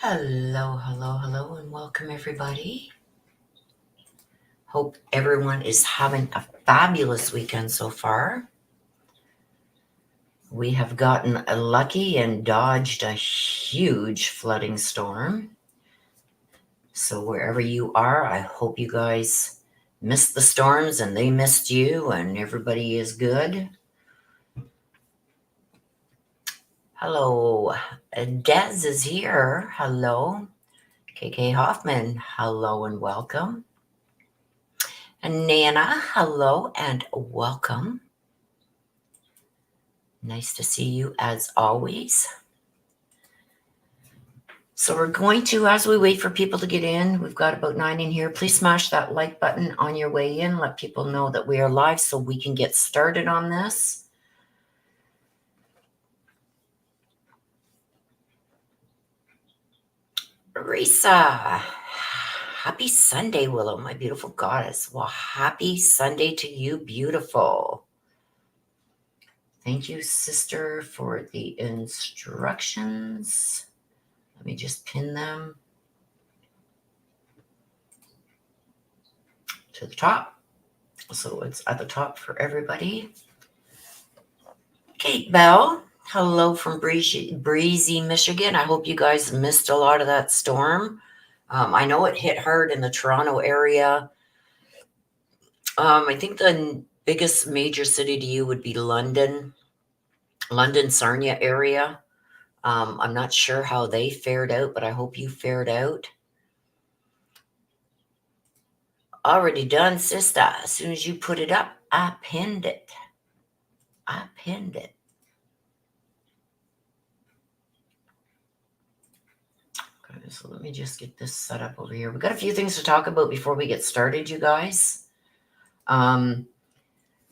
Hello, hello, hello, and welcome everybody. Hope everyone is having a fabulous weekend so far. We have gotten lucky and dodged a huge flooding storm. So wherever you are, I hope you guys missed the storms and they missed you and everybody is good. Hello, Des is here. Hello. KK Hoffman, hello and welcome. And Nana, hello and welcome. Nice to see you as always. So we're going to, as we wait for people to get in, we've got about 9 in here. Please smash that like button on your way in. Let people know that we are live so we can get started on this. Risa, happy Sunday, Willow, my beautiful goddess. Well, happy Sunday to you, beautiful. Thank you, sister, for the instructions. Let me just pin them to the top. So it's at the top for everybody. Kate Bell, hello from breezy, Michigan. I hope you guys missed a lot of that storm. I know it hit hard in the Toronto area. I think the biggest major city to you would be London, Sarnia area. I'm not sure how they fared out, but I hope you fared out. Already done, sister. As soon as you put it up, I pinned it. Okay, so let me just get this set up over here. We've got a few things to talk about before we get started, you guys.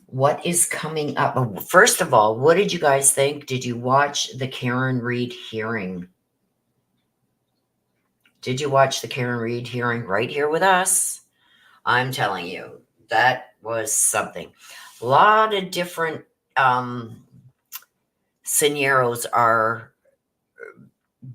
What is coming up? First of all, what did you guys think? Did you watch the Karen Reid hearing? Did you watch the Karen Reid hearing right here with us? I'm telling you, that was something. A lot of different scenarios are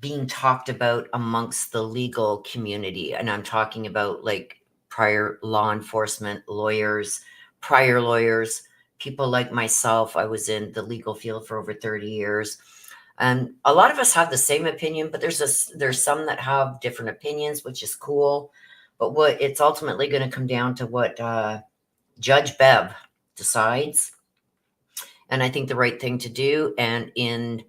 being talked about amongst the legal community. And I'm talking about like prior law enforcement lawyers, prior lawyers, people like myself. I was in the legal field for over 30 years. And a lot of us have the same opinion, but there's some that have different opinions, which is cool. But what it's ultimately going to come down to what Judge Bev decides. And I think the right thing to do. And in,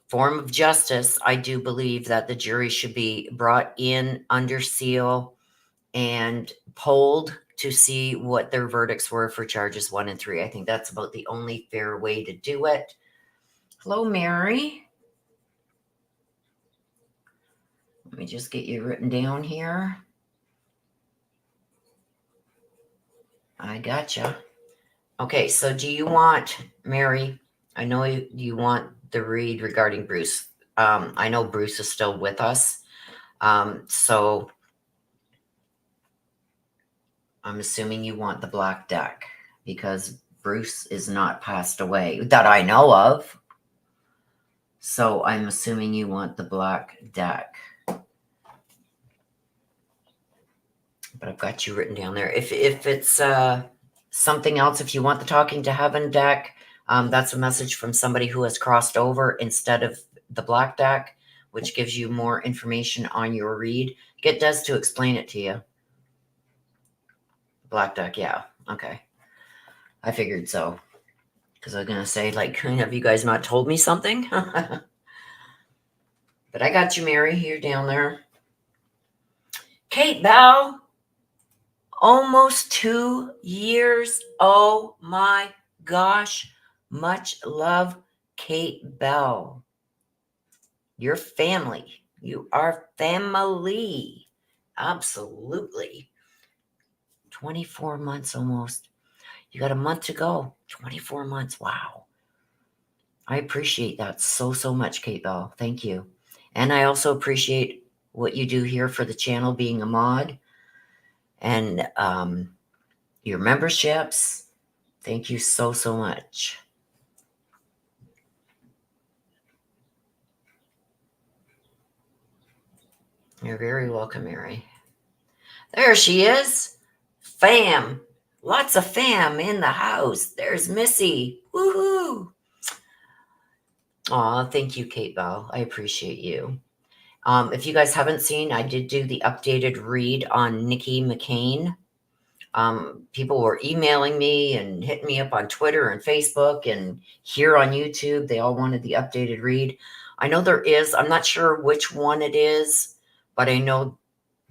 form of justice, I do believe that the jury should be brought in under seal and polled to see what their verdicts were for charges 1 and 3. I think that's about the only fair way to do it. Hello, Mary. Let me just get you written down here. I gotcha. Okay, so do you want, Mary, I know you want the read regarding Bruce. I know Bruce is still with us. So I'm assuming you want the black deck because Bruce is not passed away that I know of. So I'm assuming you want the black deck. But I've got you written down there. If it's something else, if you want the Talking to Heaven deck, that's a message from somebody who has crossed over instead of the black deck, which gives you more information on your read. Get Des to explain it to you. Black deck, yeah. Okay. I figured so. Because I was going to say, like, have you guys not told me something? But I got you, Mary, here down there. Kate Bell, almost 2 years. Oh my gosh. Much love, Kate Bell. Your family. You are family. Absolutely. 24 months almost. You got a month to go. 24 months. Wow. I appreciate that so much, Kate Bell. Thank you. And I also appreciate what you do here for the channel, being a mod, and your memberships. Thank you so much. You're very welcome, Mary. There she is. Fam. Lots of fam in the house. There's Missy. Woohoo. Aw, thank you, Kate Bell. I appreciate you. If you guys haven't seen, I did do the updated read on Nikki McCain. People were emailing me and hitting me up on Twitter and Facebook and here on YouTube. They all wanted the updated read. I know there is. I'm not sure which one it is, but I know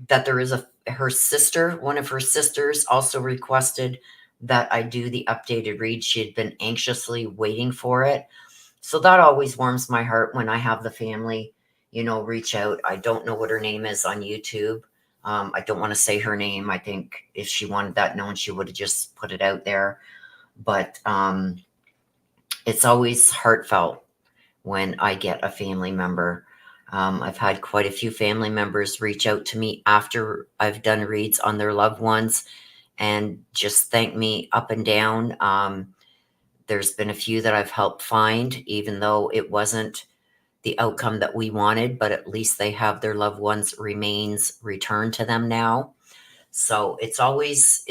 that there is her sister. One of her sisters also requested that I do the updated read. She had been anxiously waiting for it. So that always warms my heart when I have the family, reach out. I don't know what her name is on YouTube. I don't want to say her name. I think if she wanted that known, she would have just put it out there. But it's always heartfelt when I get a family member. I've had quite a few family members reach out to me after I've done reads on their loved ones and just thank me up and down. There's been a few that I've helped find, even though it wasn't the outcome that we wanted, but at least they have their loved ones' remains returned to them now. So it's always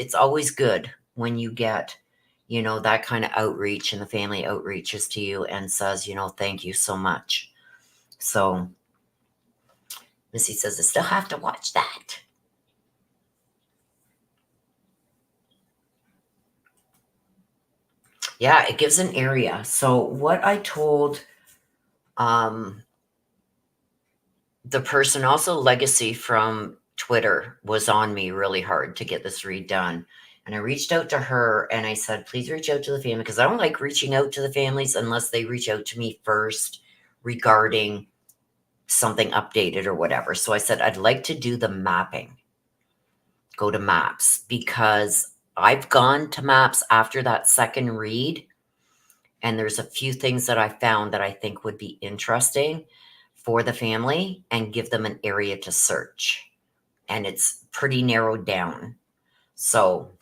good when you get, that kind of outreach and the family outreaches to you and says, thank you so much. So Missy says, I still have to watch that. Yeah, it gives an area. So what I told the person, also Legacy from Twitter, was on me really hard to get this read done. And I reached out to her and I said, please reach out to the family, because I don't like reaching out to the families unless they reach out to me first regarding something updated or whatever. So I said, I'd like to do the mapping. Go to maps, because I've gone to maps after that second read. And there's a few things that I found that I think would be interesting for the family and give them an area to search. And it's pretty narrowed down. So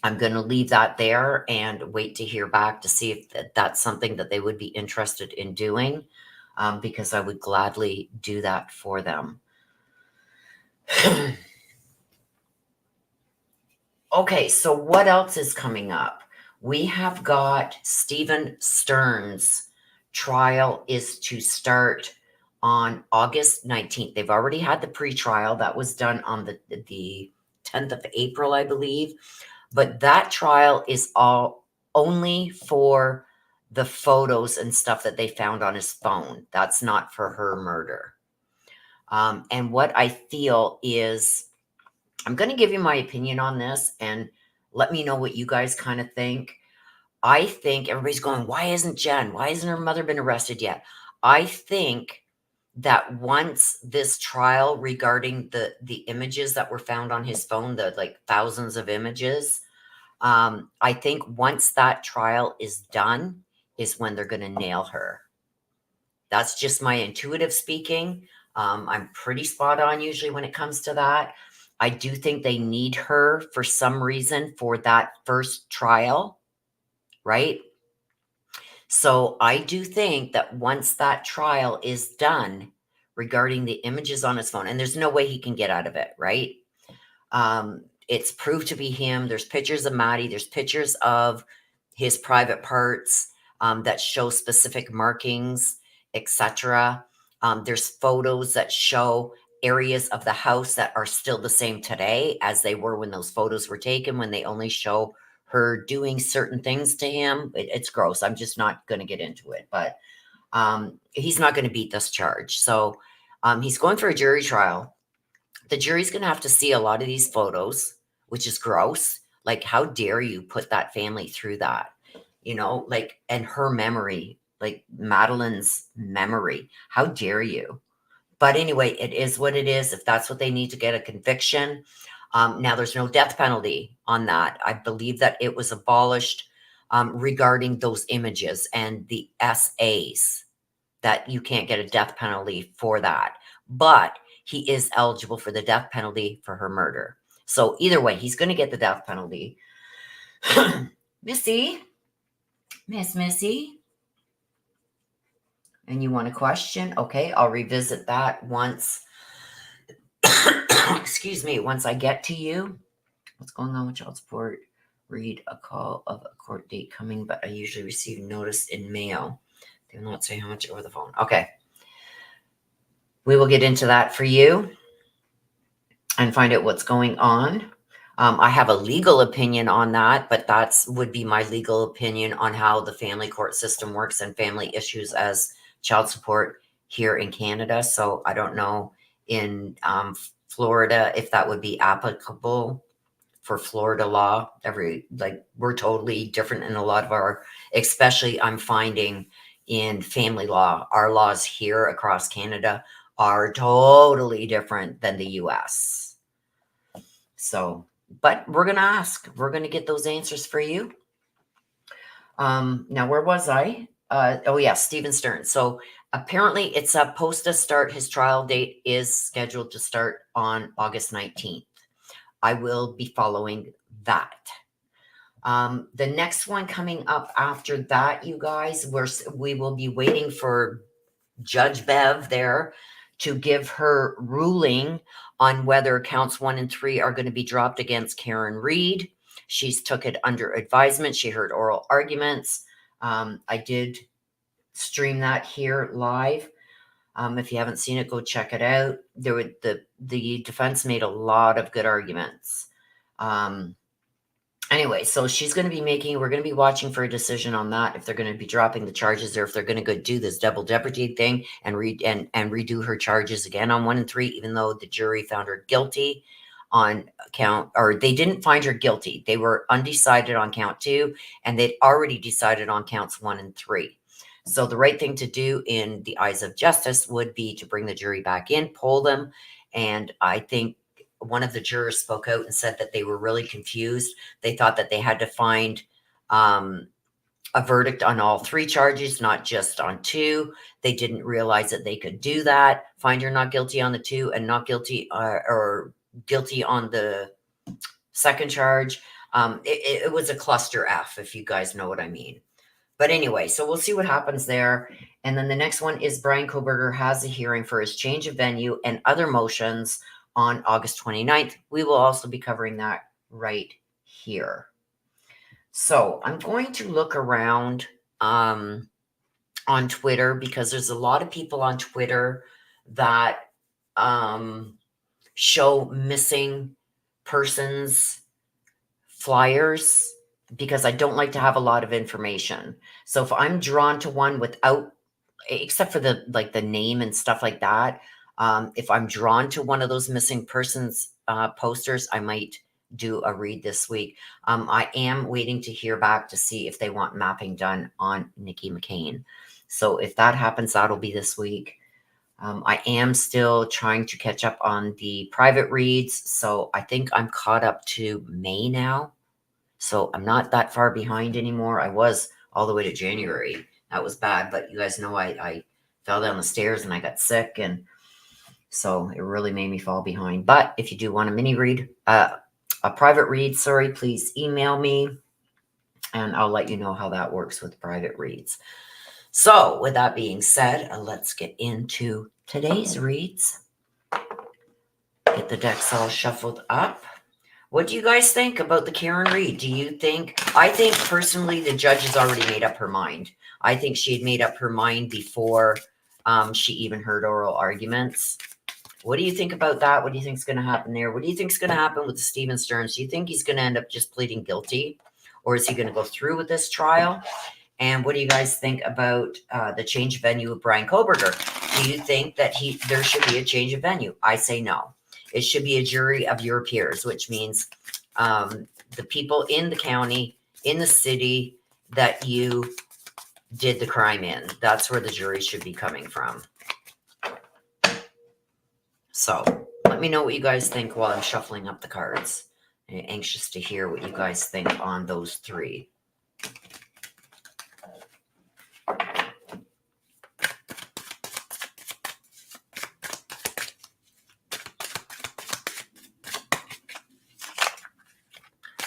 I'm going to leave that there and wait to hear back to see if that's something that they would be interested in doing, because I would gladly do that for them. Okay, so what else is coming up? We have got Stephen Stern's trial is to start on August 19th. They've already had the pre-trial. That was done on the 10th of April, I believe. But that trial is all only for the photos and stuff that they found on his phone. That's not for her murder. And what I feel is, I'm going to give you my opinion on this and let me know what you guys kind of think. I think everybody's going, why isn't her mother been arrested yet? I think that once this trial regarding the images that were found on his phone, the like thousands of images, I think once that trial is done is when they're going to nail her. That's just my intuitive speaking. I'm pretty spot on usually when it comes to that. I do think they need her for some reason for that first trial, right? So I do think that once that trial is done regarding the images on his phone, and there's no way he can get out of it, right? It's proved to be him. There's pictures of Maddie. There's pictures of his private parts that show specific markings, etc. There's photos that show areas of the house that are still the same today as they were when those photos were taken, when they only show her doing certain things to him. It's gross. I'm just not going to get into it, but he's not going to beat this charge. So he's going for a jury trial. The jury's going to have to see a lot of these photos, which is gross. Like, how dare you put that family through that? And her memory, like Madeline's memory. How dare you? But anyway, it is what it is. If that's what they need to get a conviction. Now, there's no death penalty on that. I believe that it was abolished regarding those images and the SAs, that you can't get a death penalty for that. But he is eligible for the death penalty for her murder. So either way, he's going to get the death penalty. Missy? Miss Missy? And you want a question? Okay, I'll revisit that once excuse me, once I get to you, what's going on with child support? Read a call of a court date coming, but I usually receive notice in mail. They will not say how much over the phone. Okay. We will get into that for you and find out what's going on. I have a legal opinion on that, but that's would be my legal opinion on how the family court system works and family issues as child support here in Canada. So I don't know in Florida if that would be applicable for Florida law. We're totally different in a lot of our, especially I'm finding in family law, our laws here across Canada are totally different than the US. So, but we're going to ask, we're going to get those answers for you. Now, where was I? Oh yeah, Stephen Stearns. So apparently it's supposed to start, his trial date is scheduled to start on August 19th. I will be following that. The next one coming up after that, you guys, we will be waiting for Judge Bev there to give her ruling on whether counts 1 and 3 are going to be dropped against Karen Reed. She's took it under advisement. She heard oral arguments. I did stream that here live. If you haven't seen it, go check it out. The defense made a lot of good arguments. Anyway, so she's going to be we're going to be watching for a decision on that, if they're going to be dropping the charges or if they're going to go do this double jeopardy thing and redo her charges again on 1 and 3, even though the jury found her guilty on count, or they didn't find her guilty. They were undecided on count 2, and they'd already decided on counts 1 and 3. So the right thing to do in the eyes of justice would be to bring the jury back in, poll them. And I think one of the jurors spoke out and said that they were really confused. They thought that they had to find a verdict on all 3 charges, not just on 2. They didn't realize that they could do that, find her not guilty on the 2 and not guilty or guilty on the second charge. It was a cluster F, if you guys know what I mean. But anyway, so we'll see what happens there. And then the next one is Brian Kohberger has a hearing for his change of venue and other motions on August 29th. We will also be covering that right here. So I'm going to look around on Twitter, because there's a lot of people on Twitter that show missing persons flyers, because I don't like to have a lot of information. So if I'm drawn to one without, except for the name and stuff like that, if I'm drawn to one of those missing persons posters, I might do a read this week. I am waiting to hear back to see if they want mapping done on Nikki McCain. So if that happens, that'll be this week. I am still trying to catch up on the private reads. So I think I'm caught up to May now. So I'm not that far behind anymore. I was all the way to January. That was bad, but you guys know I fell down the stairs and I got sick, and so it really made me fall behind. But if you do want a mini read, a private read, sorry, please email me and I'll let you know how that works with private reads. So with that being said, let's get into today's reads. Get the decks all shuffled up. What do you guys think about the Karen Reed? I think personally the judge has already made up her mind. I think she had made up her mind before she even heard oral arguments. What do you think about that? What do you think is going to happen there? What do you think is going to happen with Stephen Stearns? Do you think he's going to end up just pleading guilty? Or is he going to go through with this trial? And what do you guys think about the change of venue of Brian Kohberger? Do you think that there should be a change of venue? I say no. It should be a jury of your peers, which means the people in the county, in the city that you did the crime in. That's where the jury should be coming from. So let me know what you guys think while I'm shuffling up the cards. I'm anxious to hear what you guys think on those 3.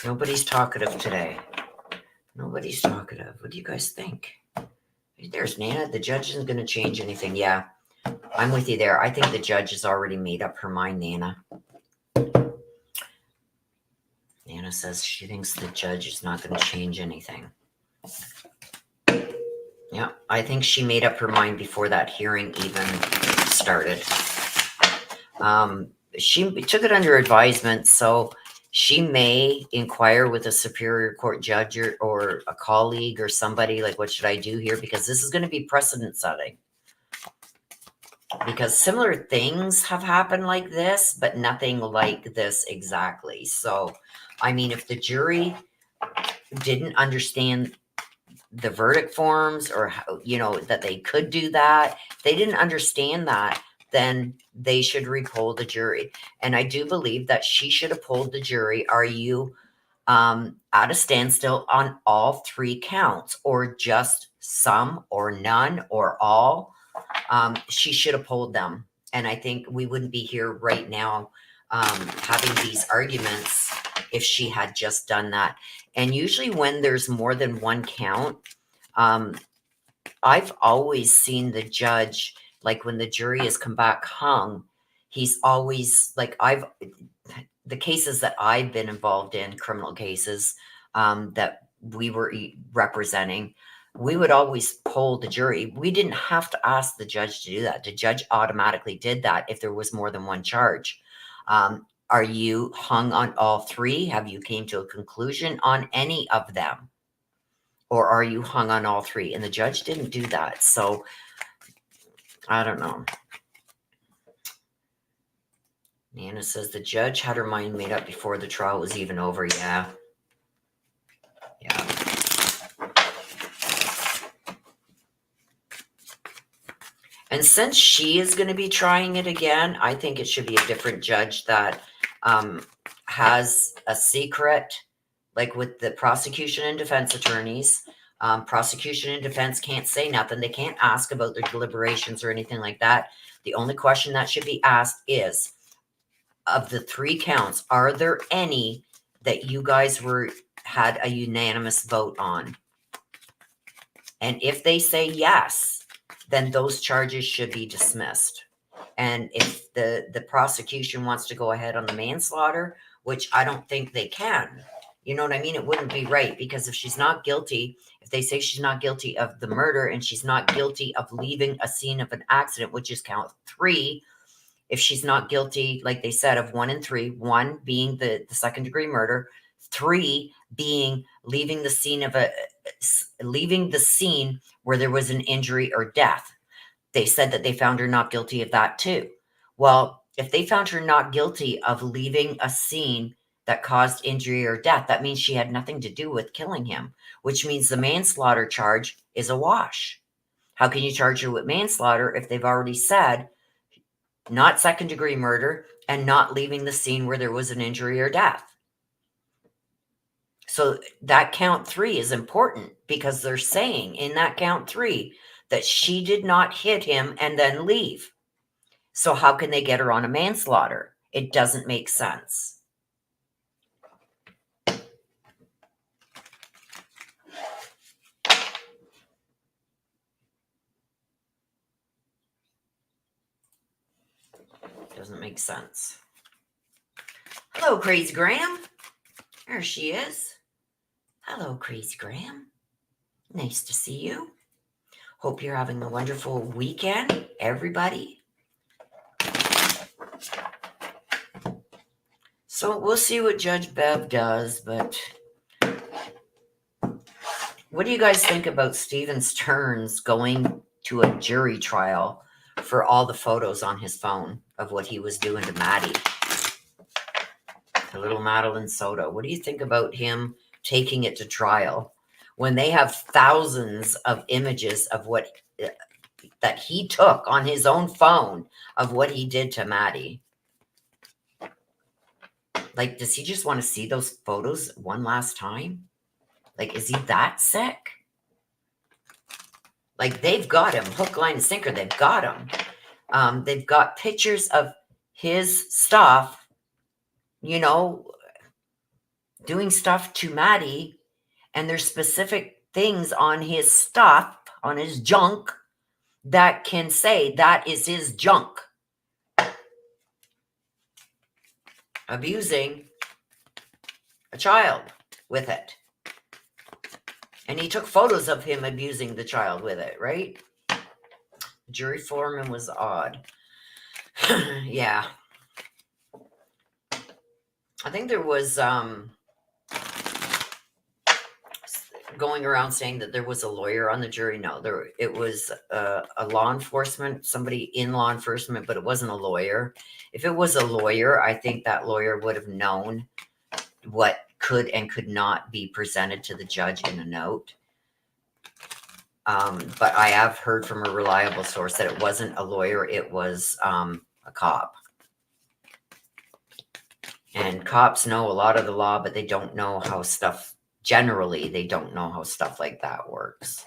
Nobody's talkative today. Nobody's talkative. What do you guys think? There's Nana. The judge isn't going to change anything. Yeah, I'm with you there. I think the judge has already made up her mind, Nana. Anna says she thinks the judge is not going to change anything. Yeah, I think she made up her mind before that hearing even started. She took it under advisement, so she may inquire with a superior court judge or a colleague or somebody, like, what should I do here? Because this is going to be precedent setting. Because similar things have happened like this, but nothing like this exactly. So, I mean, if the jury didn't understand the verdict forms, or how, that they could do that, if they didn't understand that, then they should repoll the jury. And I do believe that she should have polled the jury. Are you at a standstill on all 3 counts, or just some, or none, or all? She should have polled them. And I think we wouldn't be here right now having these arguments if she had just done that. And usually when there's more than 1 count, I've always seen the judge, like when the jury has come back hung, he's always like, the cases that I've been involved in, criminal cases that we were representing, we would always poll the jury. We didn't have to ask the judge to do that. The judge automatically did that if there was more than 1 charge. Are you hung on all 3? Have you came to a conclusion on any of them? Or are you hung on all 3? And the judge didn't do that. So I don't know. Nana says the judge had her mind made up before the trial was even over. Yeah. Yeah. And since she is going to be trying it again, I think it should be a different judge that has a secret, like with the prosecution and defense attorneys. Prosecution and defense can't say nothing. They can't ask about their deliberations or anything like that. The only question that should be asked is, of the 3 counts, are there any that you guys had a unanimous vote on? And if they say yes, then those charges should be dismissed. And if the prosecution wants to go ahead on the manslaughter, which I don't think they can, you know what I mean? It wouldn't be right, because if she's not guilty, if they say she's not guilty of the murder and she's not guilty of leaving a scene of an accident, which is count 3, if she's not guilty, like they said, of 1 and 3, 1 being the 2nd degree murder, 3 being leaving the scene where there was an injury or death. They said that they found her not guilty of that too. Well, if they found her not guilty of leaving a scene that caused injury or death, that means she had nothing to do with killing him, which means the manslaughter charge is a wash. How can you charge her with manslaughter if they've already said not 2nd degree murder and not leaving the scene where there was an injury or death? So that count 3 is important, because they're saying in that count 3 that she did not hit him and then leave. So how can they get her on a manslaughter? It doesn't make sense. Doesn't make sense. Hello, Crazy Graham. There she is. Hello, Crazy Graham. Nice to see you. Hope you're having a wonderful weekend, everybody. So we'll see what Judge Bev does, but what do you guys think about Stephen Stearns going to a jury trial for all the photos on his phone of what he was doing to Maddie, the little Madeline Soto? What do you think about him taking it to trial when they have thousands of images of what that he took on his own phone of what he did to Maddie? Like, does he just want to see those photos one last time? Like, is he that sick? Like, they've got him hook, line, and sinker. They've got him. They've got pictures of his stuff, doing stuff to Maddie, and there's specific things on his stuff, on his junk, that can say that is his junk. abusing a child with it. And he took photos of him abusing the child with it, right? Jury foreman was odd. Yeah. I think there was going around saying that there was a lawyer on the jury. No, it was a law enforcement, somebody in law enforcement, but it wasn't a lawyer. If it was a lawyer, I think that lawyer would have known what could and could not be presented to the judge in a note. But I have heard from a reliable source that it wasn't a lawyer, it was a cop. And cops know a lot of the law, but they don't know how stuff, generally, they don't know how stuff like that works.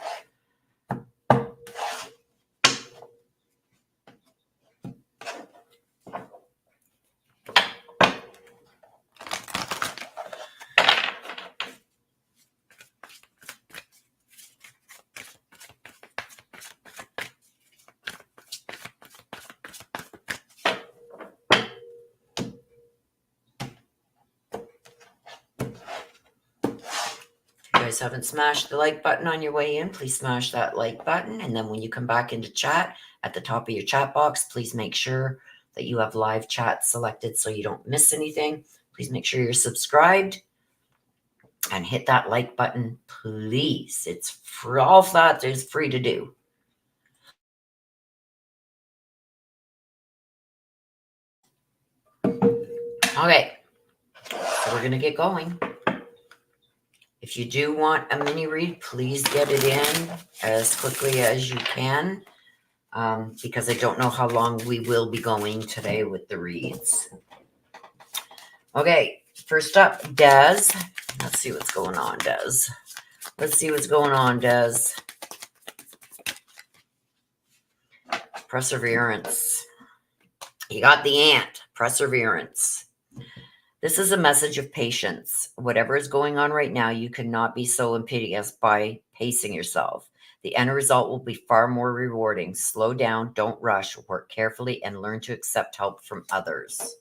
Haven't smashed the like button on your way in, please smash that like button. And then when you come back into chat, at the top of your chat box, please make sure that you have live chat selected so you don't miss anything. Please make sure you're subscribed and hit that like button, please. It's for all that is free to do. Okay, so we're going to get going. If you do want a mini read, please get it in as quickly as you can, because I don't know how long we will be going today with the reads. Okay, first up, Des. Let's see what's going on, Des. Let's see what's going on, Des. Perseverance. You got the ant. Perseverance. This is a message of patience. Whatever is going on right now, you cannot be so impetuous by pacing yourself. The end result will be far more rewarding. Slow down, don't rush, work carefully, and learn to accept help from others.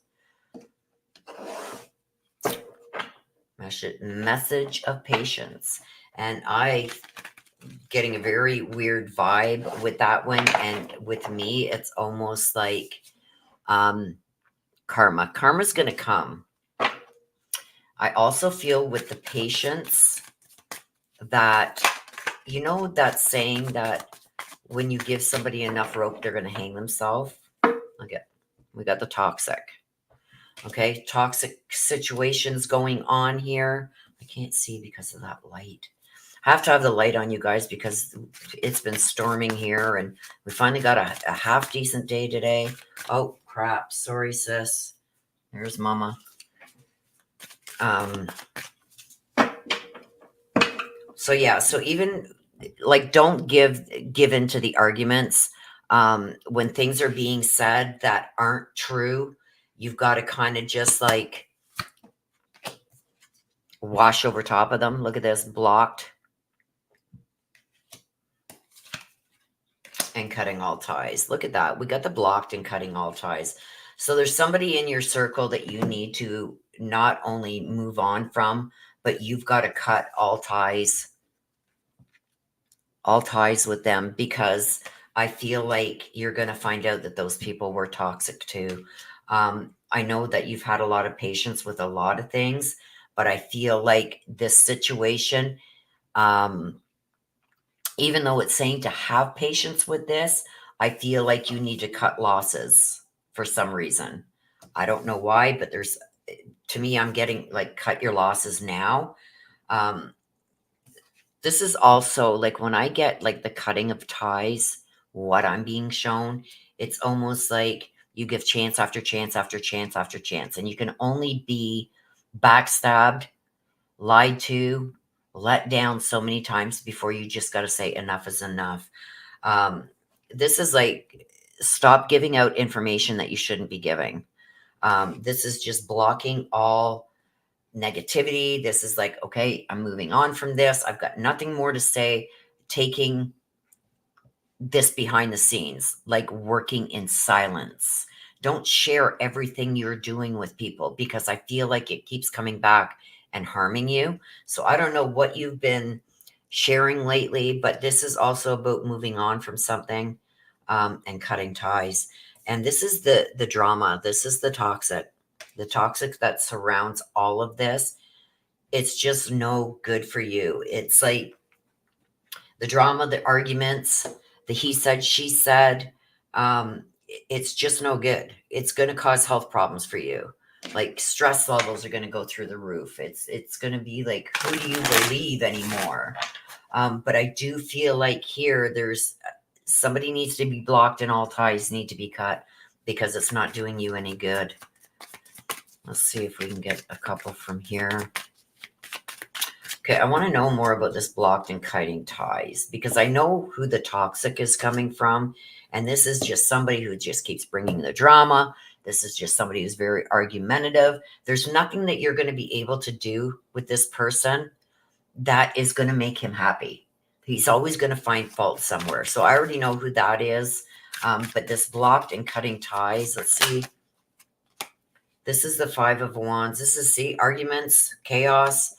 Message of patience. And I getting a very weird vibe with that one. And with me, it's almost like karma. Karma's going to come. I also feel with the patience that, you know, that saying that when you give somebody enough rope, they're going to hang themselves. Look at, we got the toxic. Okay, toxic situations going on here. I can't see because of that light. I have to have the light on, you guys, because it's been storming here, and we finally got a half decent day today. Oh, crap. Sorry, sis. There's mama. So yeah, so even like don't give in to the arguments. When things are being said that aren't true, you've got to kind of just like wash over top of them. Look at this, blocked and cutting all ties. Look at that. We got the blocked and cutting all ties. So there's somebody in your circle that you need to not only move on from, but you've got to cut all ties with them, because I feel like you're going to find out that those people were toxic too. I know that you've had a lot of patience with a lot of things, but I feel like this situation, even though it's saying to have patience with this, I feel like you need to cut losses for some reason. I don't know why, but to me, I'm getting like, cut your losses now. This is also like when I get like the cutting of ties, what I'm being shown, it's almost like you give chance after chance after chance after chance, and you can only be backstabbed, lied to, let down so many times before you just got to say enough is enough. This is like, stop giving out information that you shouldn't be giving. This is just blocking all negativity. This is like, okay, I'm moving on from this. I've got nothing more to say. Taking this behind the scenes, like working in silence, Don't share everything you're doing with people, because I feel like it keeps coming back and harming you. So I don't know what you've been sharing lately, but this is also about moving on from something, and cutting ties. And this is the drama. This is the toxic that surrounds all of this. It's just no good for you. It's like the drama, the arguments, the he said, she said. It's just no good. It's going to cause health problems for you. Like stress levels are going to go through the roof. It's going to be like, who do you believe anymore? But I do feel like here there's somebody needs to be blocked and all ties need to be cut, because it's not doing you any good. Let's see if we can get a couple from here. Okay, I want to know more about this blocked and cutting ties, because I know who the toxic is coming from. And this is just somebody who just keeps bringing the drama. This is just somebody who's very argumentative. There's nothing that you're going to be able to do with this person that is going to make him happy. He's always going to find fault somewhere. So I already know who that is. But this blocked and cutting ties, let's see. This is the 5 of Wands. This is, see, arguments, chaos.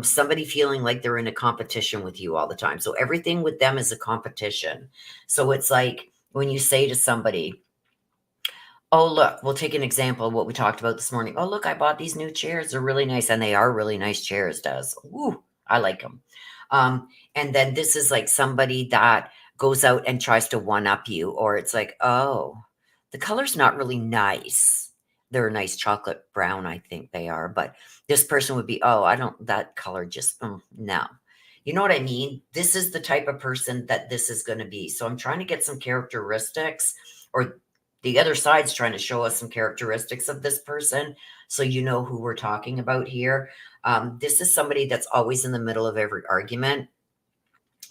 Somebody feeling like they're in a competition with you all the time. So everything with them is a competition. So it's like when you say to somebody, oh, look, we'll take an example of what we talked about this morning. Oh, look, I bought these new chairs. They're really nice. And they are really nice chairs, Des. Ooh, I like them. And then this is like somebody that goes out and tries to one-up you. Or it's like, oh, the color's not really nice. They're a nice chocolate brown, I think they are. But this person would be, oh, I don't, that color just, no. You know what I mean? This is the type of person that this is going to be. So I'm trying to get some characteristics, or the other side's trying to show us some characteristics of this person, so you know who we're talking about here. This is somebody that's always in the middle of every argument,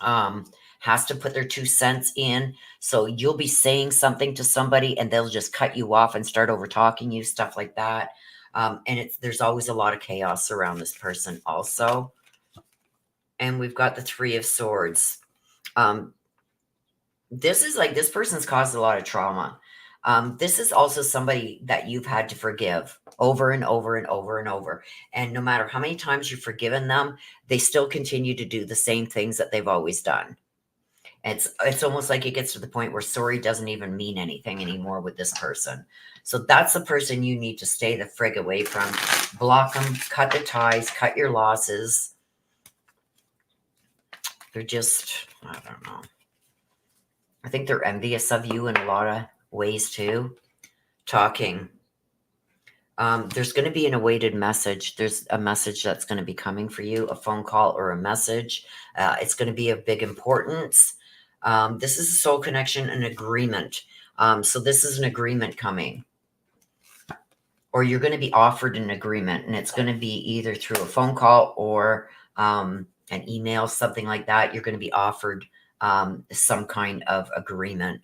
has to put their 2 cents in. So you'll be saying something to somebody and they'll just cut you off and start over talking you, stuff like that. And there's always a lot of chaos around this person also. And we've got the 3 of Swords. This is like, this person's caused a lot of trauma. This is also somebody that you've had to forgive over and over and over and over. And no matter how many times you've forgiven them, they still continue to do the same things that they've always done. It's almost like it gets to the point where sorry doesn't even mean anything anymore with this person. So that's the person you need to stay the frig away from. Block them, cut the ties, cut your losses. They're just, I don't know. I think they're envious of you in a lot of ways too. Talking. There's going to be an awaited message. There's a message that's going to be coming for you, a phone call or a message. It's going to be of big importance. This is a soul connection, an agreement. So this is an agreement coming. Or you're going to be offered an agreement, and it's going to be either through a phone call or an email, something like that. You're going to be offered some kind of agreement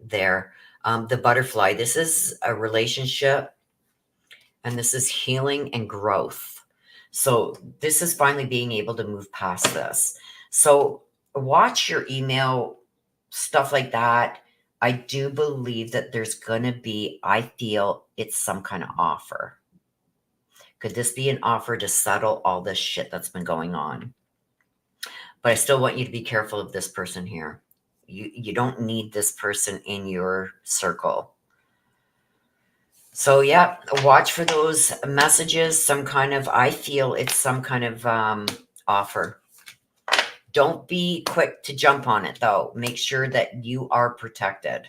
there. The butterfly, this is a relationship, and this is healing and growth. So this is finally being able to move past this. So watch your email, stuff like that. I do believe that there's going to be, I feel it's some kind of offer. Could this be an offer to settle all this shit that's been going on? But I still want you to be careful of this person here. You don't need this person in your circle. So yeah, watch for those messages, some kind of, I feel it's some kind of offer. Don't be quick to jump on it though. Make sure that you are protected.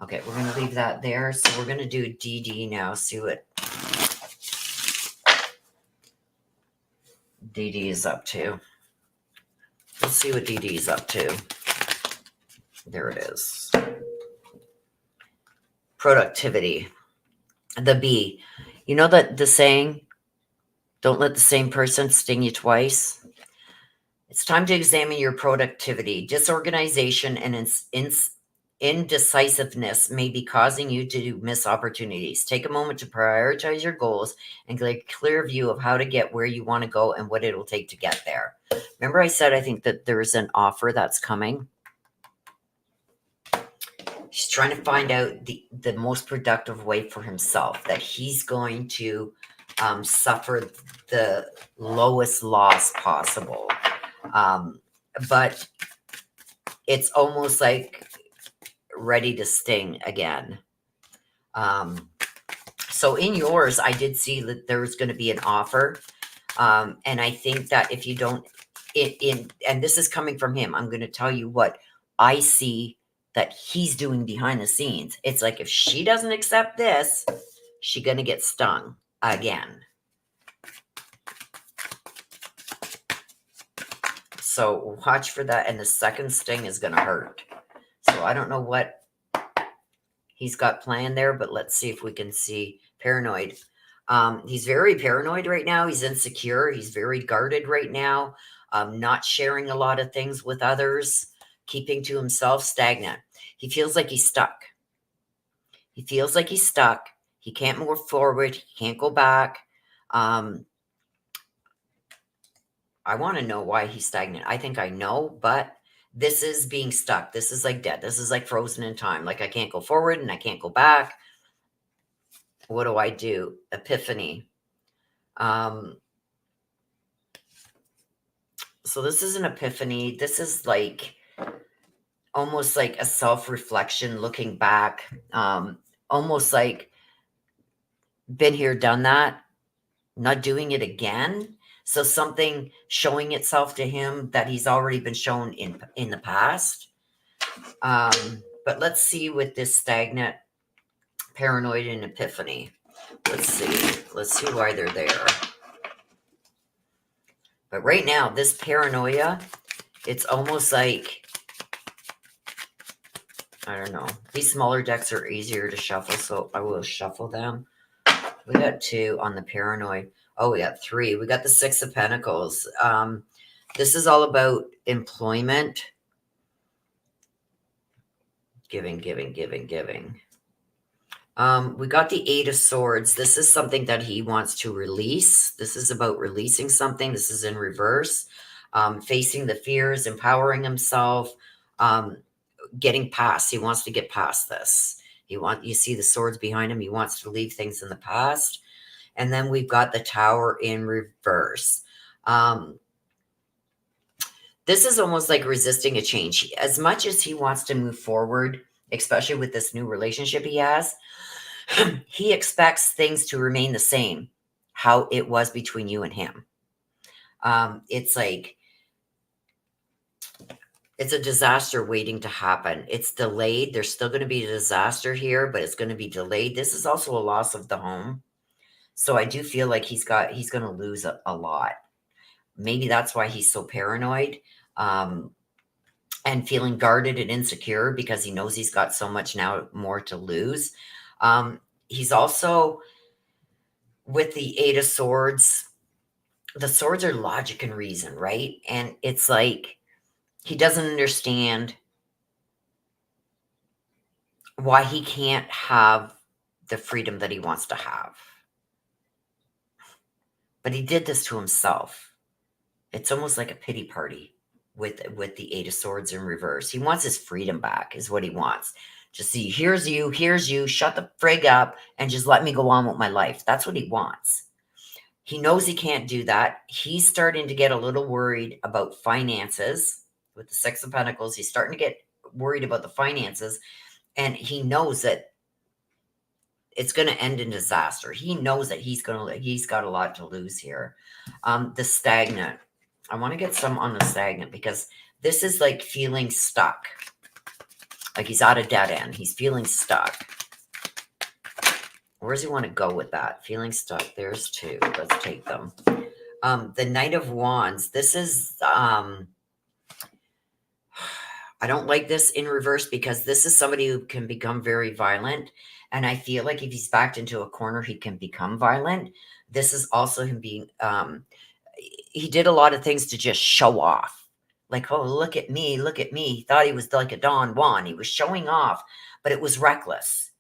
Okay, we're going to leave that there. So we're going to do DD now. See what DD is up to. Let's see what DD is up to. There it is. Productivity. The B. You know that the saying, don't let the same person sting you twice? It's time to examine your productivity. Disorganization and indecisiveness may be causing you to miss opportunities. Take a moment to prioritize your goals and get a clear view of how to get where you want to go and what it will take to get there. Remember I said I think that there's an offer that's coming? He's trying to find out the most productive way for himself, that he's going to suffer the lowest loss possible. But it's almost like ready to sting again. So in yours, I did see that there was going to be an offer. And I think that if you don't, and this is coming from him, I'm going to tell you what I see that he's doing behind the scenes. It's like, if she doesn't accept this, she's going to get stung again. So watch for that. And the second sting is going to hurt. So I don't know what he's got planned there, but let's see if we can see. Paranoid. He's very paranoid right now. He's insecure. He's very guarded right now. Not sharing a lot of things with others, keeping to himself, stagnant. He feels like he's stuck. He feels like he's stuck. He can't move forward. He can't go back. I want to know why he's stagnant. I think I know, but this is being stuck. This is like dead. This is like frozen in time. Like I can't go forward and I can't go back. What do I do? Epiphany. So this is an epiphany. This is like almost like a self-reflection, looking back, almost like been here, done that, not doing it again. So something showing itself to him that he's already been shown in the past. But let's see with this stagnant, paranoid, and epiphany. Let's see why they're there. But right now, this paranoia, it's almost like, I don't know. These smaller decks are easier to shuffle, so I will shuffle them. We got 2 on the paranoid. Oh, we got 3. We got the 6 of Pentacles. This is all about employment. Giving. We got the 8 of Swords. This is something that he wants to release. This is about releasing something. This is in reverse. Facing the fears, empowering himself, getting past. He wants to get past this. You see the swords behind him. He wants to leave things in the past. And then we've got the Tower in reverse. This is almost like resisting a change. As much as he wants to move forward, especially with this new relationship he has, he expects things to remain the same, how it was between you and him. It's like, it's a disaster waiting to happen. It's delayed. There's still going to be a disaster here, but it's going to be delayed. This is also a loss of the home. So I do feel like he's going to lose a lot. Maybe that's why he's so paranoid, and feeling guarded and insecure, because he knows he's got so much now more to lose. He's also, with the 8 of Swords, the swords are logic and reason, right? And it's like, he doesn't understand why he can't have the freedom that he wants to have. But he did this to himself. It's almost like a pity party with the 8 of Swords in reverse. He wants his freedom back, is what he wants. Just see, here's you, shut the frig up, and just let me go on with my life. That's what he wants. He knows he can't do that. He's starting to get a little worried about finances. With the 6 of Pentacles, he's starting to get worried about the finances, and he knows that it's going to end in disaster. He knows that he's got a lot to lose here. The stagnant. I want to get some on the stagnant, because this is like feeling stuck. Like he's at a dead end. He's feeling stuck. Where does he want to go with that? Feeling stuck. There's 2. Let's take them. The Knight of Wands. This is, I don't like this in reverse, because this is somebody who can become very violent. And I feel like if he's backed into a corner, he can become violent. This is also him being, he did a lot of things to just show off. Like, oh, look at me, look at me. He thought he was like a Don Juan. He was showing off, but it was reckless.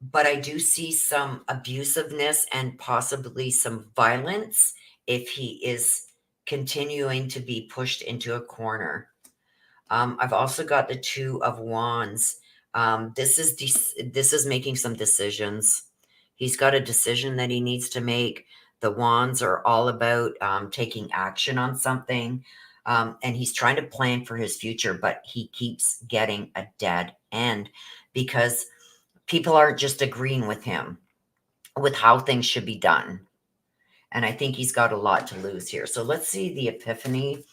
But I do see some abusiveness and possibly some violence if he is continuing to be pushed into a corner. I've also got the 2 of Wands. This is making some decisions. He's got a decision that he needs to make. The wands are all about taking action on something. And he's trying to plan for his future, but he keeps getting a dead end because people aren't just agreeing with him with how things should be done. And I think he's got a lot to lose here. So let's see the epiphany.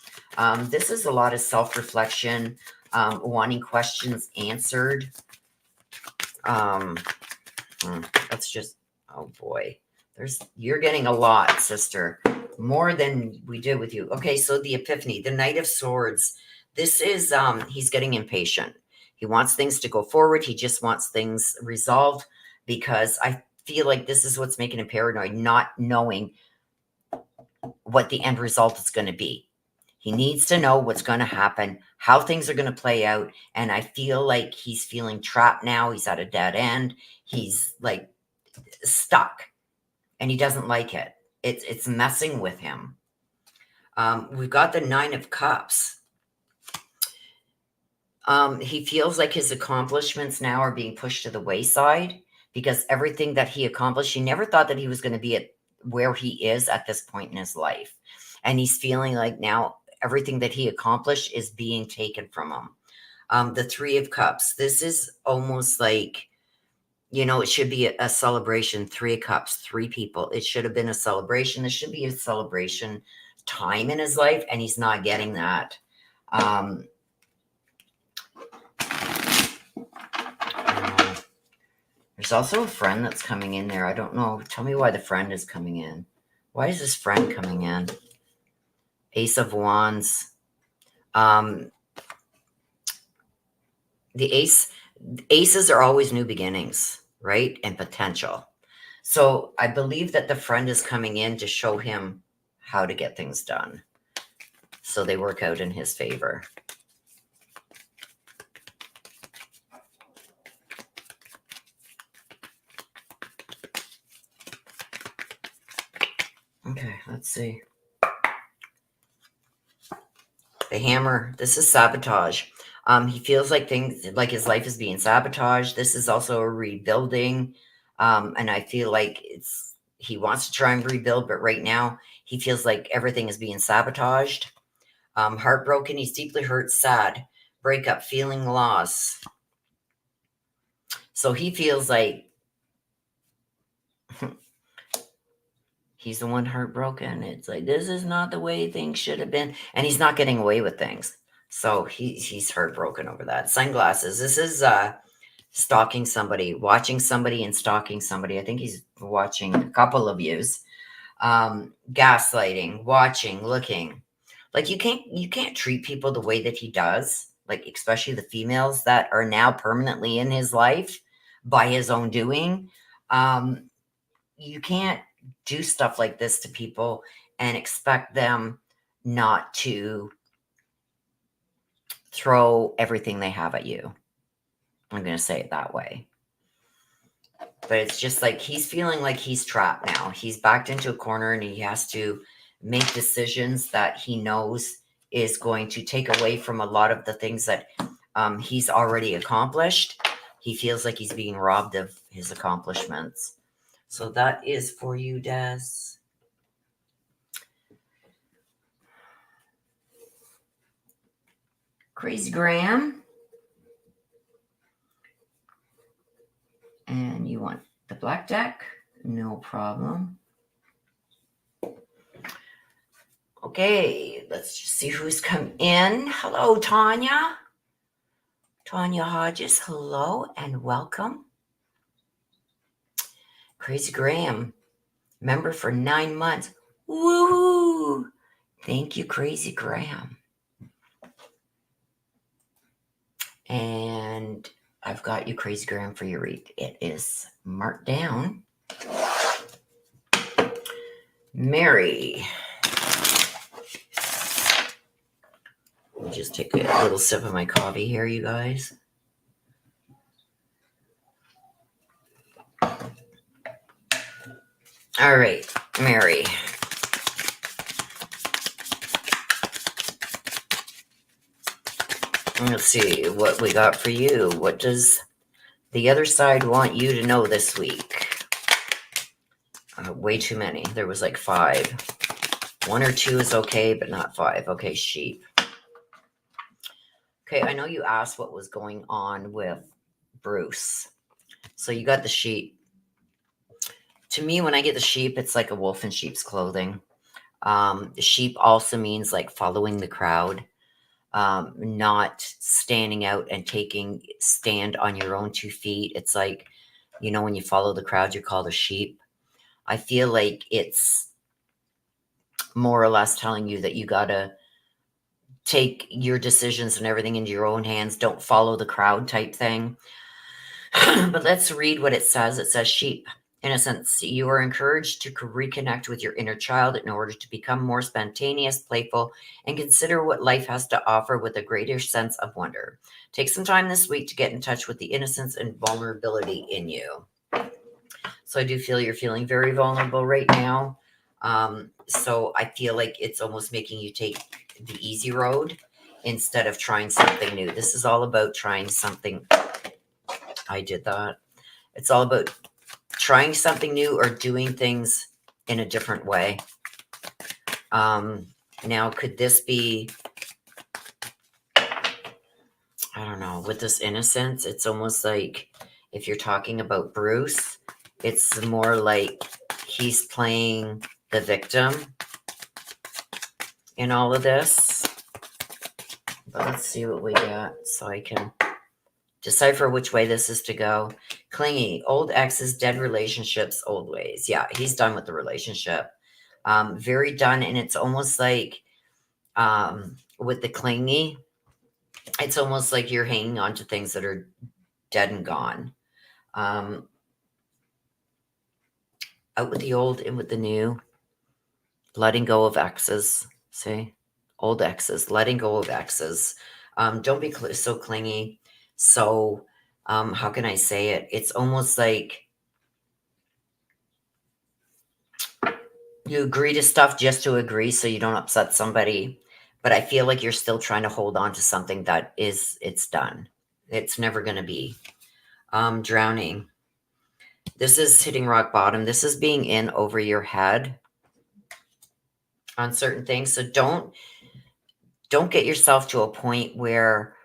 This is a lot of self-reflection, wanting questions answered. Let's just, oh boy, you're getting a lot, sister, more than we did with you. Okay, so the epiphany, the Knight of Swords. This is, he's getting impatient. He wants things to go forward. He just wants things resolved because I feel like this is what's making him paranoid, not knowing what the end result is going to be. He needs to know what's going to happen, how things are going to play out. And I feel like he's feeling trapped now. He's at a dead end. He's like stuck and he doesn't like it. It's messing with him. We've got the Nine of Cups. He feels like his accomplishments now are being pushed to the wayside because everything that he accomplished, he never thought that he was going to be at where he is at this point in his life. And he's feeling like now everything that he accomplished is being taken from him. The Three of Cups. This is almost like, it should be a celebration. Three of Cups, three people. It should have been a celebration. This should be a celebration time in his life, and he's not getting that. There's also a friend that's coming in there. I don't know. Tell me why the friend is coming in. Why is this friend coming in? Ace of Wands. The aces are always new beginnings, right? And potential. So I believe that the friend is coming in to show him how to get things done. So they work out in his favor. Okay, let's see. The Hammer. This is sabotage. He feels like his life is being sabotaged. This is also a rebuilding. And I feel like he wants to try and rebuild, but right now he feels like everything is being sabotaged. Heartbroken. He's deeply hurt, sad, breakup, feeling loss. So he feels like he's the one heartbroken. It's like, this is not the way things should have been. And he's not getting away with things. So he's heartbroken over that. Sunglasses. This is stalking somebody, watching somebody and stalking somebody. I think he's watching a couple of yous. Gaslighting, watching, looking. Like you can't treat people the way that he does, like especially the females that are now permanently in his life by his own doing. You can't do stuff like this to people and expect them not to throw everything they have at you. I'm going to say it that way. But it's just like he's feeling like he's trapped now. He's backed into a corner and he has to make decisions that he knows is going to take away from a lot of the things that he's already accomplished. He feels like he's being robbed of his accomplishments. So that is for you, Des. Crazy Graham. And you want the black deck? No problem. Okay, let's just see who's come in. Hello, Tanya. Tanya Hodges, hello and welcome. Crazy Graham, member for 9 months. Woohoo! Thank you, Crazy Graham. And I've got you, Crazy Graham, for your read. It is marked down. Mary. Let me just take a little sip of my coffee here, you guys. All right, Mary. Let's see what we got for you. What does the other side want you to know this week? Way too many. There was like 5. 1 or 2 is okay, but not 5. Okay, sheep. Okay, I know you asked what was going on with Bruce. So you got the sheep. To me, when I get the sheep, it's like a wolf in sheep's clothing. Sheep also means like following the crowd, not standing out and taking stand on your own 2 feet. It's like, when you follow the crowd, you're called a sheep. I feel like it's more or less telling you that you got to take your decisions and everything into your own hands. Don't follow the crowd type thing. But let's read what it says. It says, sheep, innocence. You are encouraged to reconnect with your inner child in order to become more spontaneous, playful, and consider what life has to offer with a greater sense of wonder. Take some time this week to get in touch with the innocence and vulnerability in you. So I do feel you're feeling very vulnerable right now. So I feel like it's almost making you take the easy road instead of trying something new. This is all about trying something. I did that. It's all about trying something new or doing things in a different way. Now, could this be, I don't know, with this innocence, it's almost like if you're talking about Bruce, it's more like he's playing the victim in all of this. But let's see what we got so I can decipher which way this is to go. Clingy, old exes, dead relationships, old ways. Yeah, he's done with the relationship. Very done. And it's almost like with the clingy, it's almost like you're hanging on to things that are dead and gone. Out with the old, in with the new. Letting go of exes. See? Old exes. Letting go of exes. Don't be so clingy. So, how can I say it? It's almost like you agree to stuff just to agree so you don't upset somebody. But I feel like you're still trying to hold on to something that it's done. It's never going to be. Drowning. This is hitting rock bottom. This is being in over your head on certain things. So don't get yourself to a point where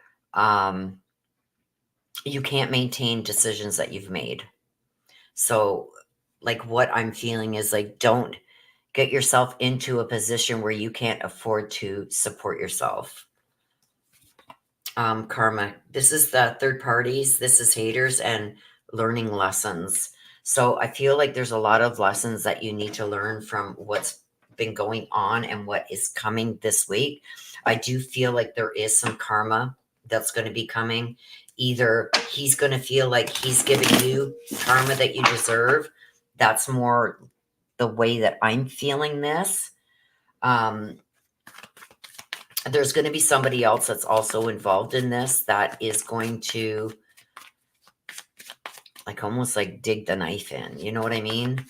you can't maintain decisions that you've made. So like what I'm feeling is like, don't get yourself into a position where you can't afford to support yourself. Karma. This is the third parties. This is haters and learning lessons. So I feel like there's a lot of lessons that you need to learn from what's been going on and what is coming this week. I do feel like there is some karma that's going to be coming. Either he's going to feel like he's giving you karma that you deserve. That's more the way that I'm feeling this. There's going to be somebody else that's also involved in this that is going to like almost like dig the knife in. You know what I mean?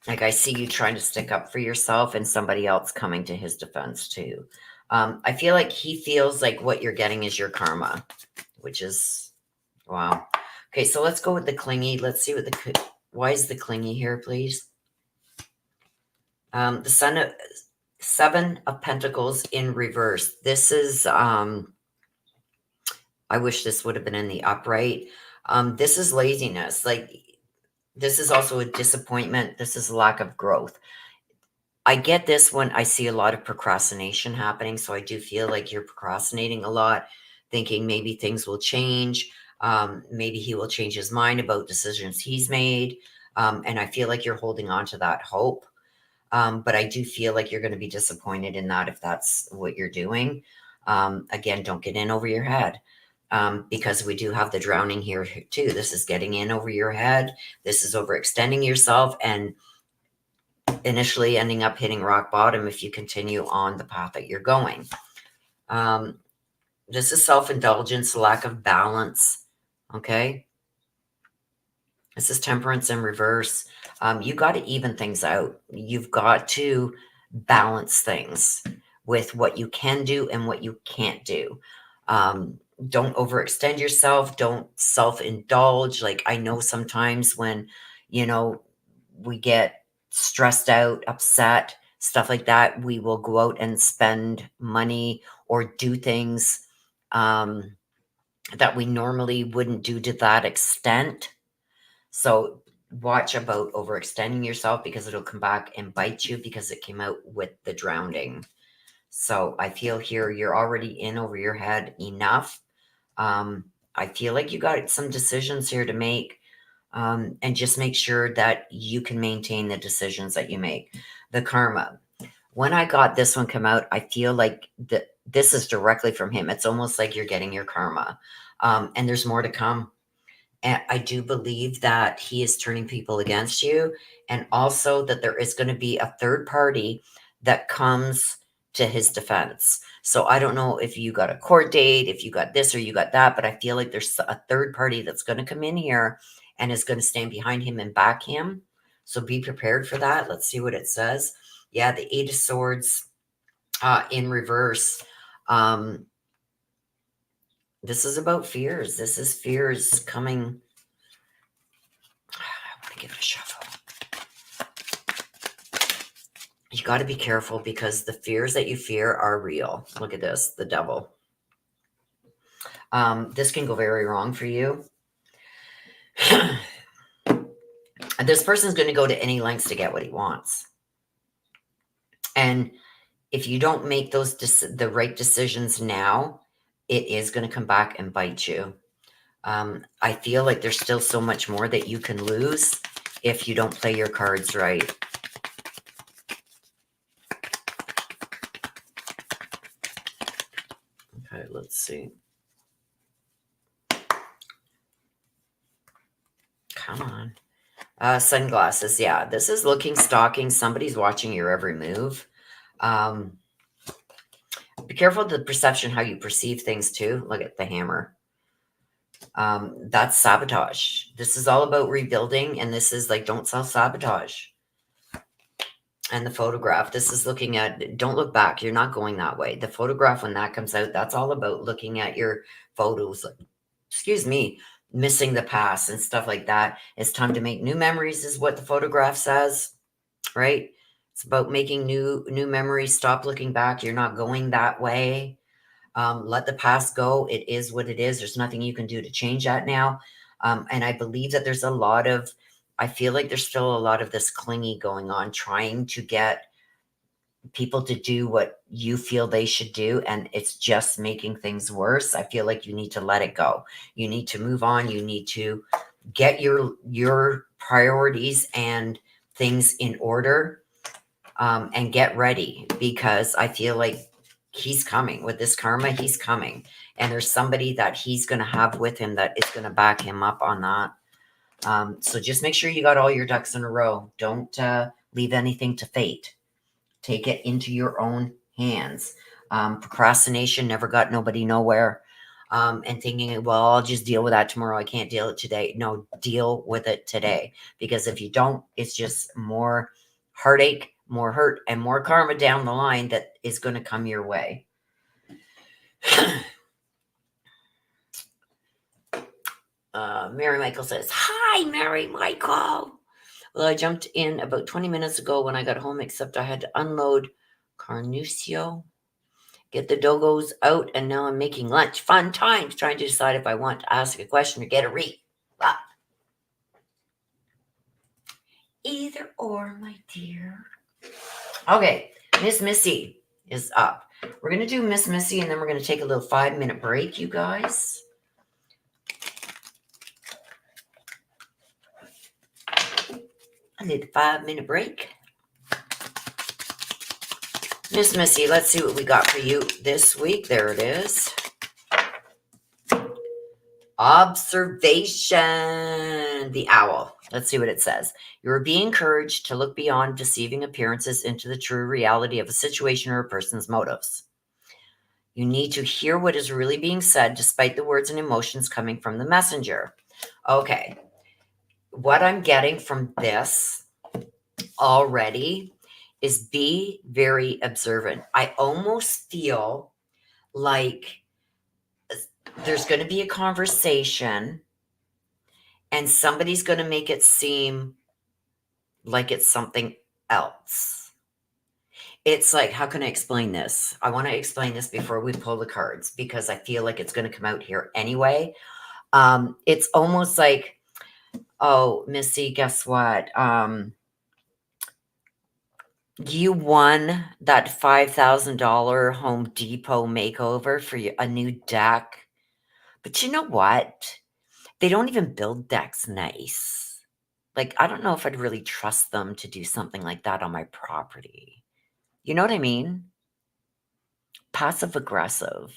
Like I see you trying to stick up for yourself and somebody else coming to his defense too. I feel like he feels like what you're getting is your karma, which is, wow. Okay, so let's go with the clingy. Let's see what why is the clingy here, please? The 7 of Pentacles in reverse. This is, I wish this would have been in the upright. This is laziness. Like, this is also a disappointment. This is a lack of growth. I get this when I see a lot of procrastination happening. So I do feel like you're procrastinating a lot, thinking maybe things will change. Maybe he will change his mind about decisions he's made. And I feel like you're holding on to that hope. But I do feel like you're going to be disappointed in that if that's what you're doing. Again, don't get in over your head. Because we do have the drowning here too. This is getting in over your head. This is overextending yourself and initially ending up hitting rock bottom if you continue on the path that you're going. This is self-indulgence, lack of balance. Okay. This is temperance in reverse. You got to even things out. You've got to balance things with what you can do and what you can't do. Don't overextend yourself. Don't self-indulge. Like, I know sometimes when, we get stressed out, upset, stuff like that, we will go out and spend money or do things that we normally wouldn't do to that extent. So watch about overextending yourself, because it'll come back and bite you, because it came out with the drowning. So I feel here you're already in over your head enough. I feel like you got some decisions here to make, and just make sure that you can maintain the decisions that you make. The karma. When I got this one come out, I feel like this is directly from him. It's almost like you're getting your karma, and there's more to come. And I do believe that he is turning people against you, and also that there is going to be a third party that comes to his defense. So I don't know if you got a court date, if you got this or you got that, but I feel like there's a third party that's going to come in here and is going to stand behind him and back him. So be prepared for that. Let's see what it says. Yeah, the Eight of Swords in reverse. This is about fears. This is fears coming. I want to give it a shuffle. You got to be careful, because the fears that you fear are real. Look at this, the devil. This can go very wrong for you. This person's going to go to any lengths to get what he wants. And if you don't make the right decisions now, it is going to come back and bite you. I feel like there's still so much more that you can lose if you don't play your cards right. Okay, let's see. Come on. Sunglasses. Yeah, this is looking, stalking. Somebody's watching your every move. Be careful of the perception, how you perceive things too. Look at the hammer. That's sabotage. This is all about rebuilding, and this is like, don't self-sabotage. And the photograph, this is looking at, don't look back. You're not going that way. The photograph, when that comes out, that's all about looking at your photos. Excuse me, missing the past and stuff like that. It's time to make new memories, is what the photograph says, right? It's about making new memories. Stop looking back. You're not going that way. Let the past go. It is what it is. There's nothing you can do to change that now. And I believe that there's I feel like there's still a lot of this clingy going on, trying to get people to do what you feel they should do, and it's just making things worse. I feel like you need to let it go. You need to move on. You need to get your priorities and things in order, and get ready, because I feel like he's coming with this karma. He's coming, and there's somebody that he's going to have with him that is going to back him up on that. So just make sure you got all your ducks in a row. Don't leave anything to fate. Take it into your own hands. Procrastination never got nobody nowhere. And thinking, well, I'll just deal with that tomorrow. I can't deal it today. No, deal with it today. Because if you don't, it's just more heartache, more hurt, and more karma down the line that is going to come your way. Mary Michael says, hi, Mary Michael. Well, I jumped in about 20 minutes ago when I got home, except I had to unload Carnucio, get the doggos out, and now I'm making lunch. Fun times trying to decide if I want to ask a question or get a read. But either or, my dear. Okay, Miss Missy is up. We're going to do Miss Missy, and then we're going to take a little 5-minute break, you guys. I need a 5-minute break. Miss Missy, let's see what we got for you this week. There it is. Observation. The owl. Let's see what it says. You are being encouraged to look beyond deceiving appearances into the true reality of a situation or a person's motives. You need to hear what is really being said despite the words and emotions coming from the messenger. Okay. What I'm getting from this already is be very observant. I almost feel like there's going to be a conversation and somebody's going to make it seem like it's something else. It's like, how can I explain this? I want to explain this before we pull the cards because I feel like it's going to come out here anyway. It's almost like, oh, Missy, guess what? You won that $5,000 Home Depot makeover for a new deck. But you know what? They don't even build decks nice. Like, I don't know if I'd really trust them to do something like that on my property. You know what I mean? Passive aggressive.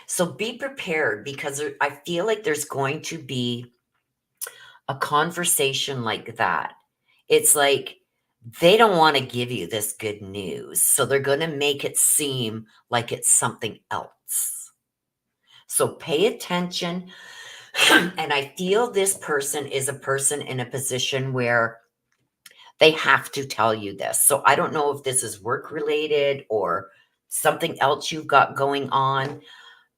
So be prepared because I feel like there's going to be a conversation like that. It's like they don't want to give you this good news. So they're going to make it seem like it's something else. So pay attention. And I feel this person is a person in a position where they have to tell you this. So I don't know if this is work related or something else you've got going on,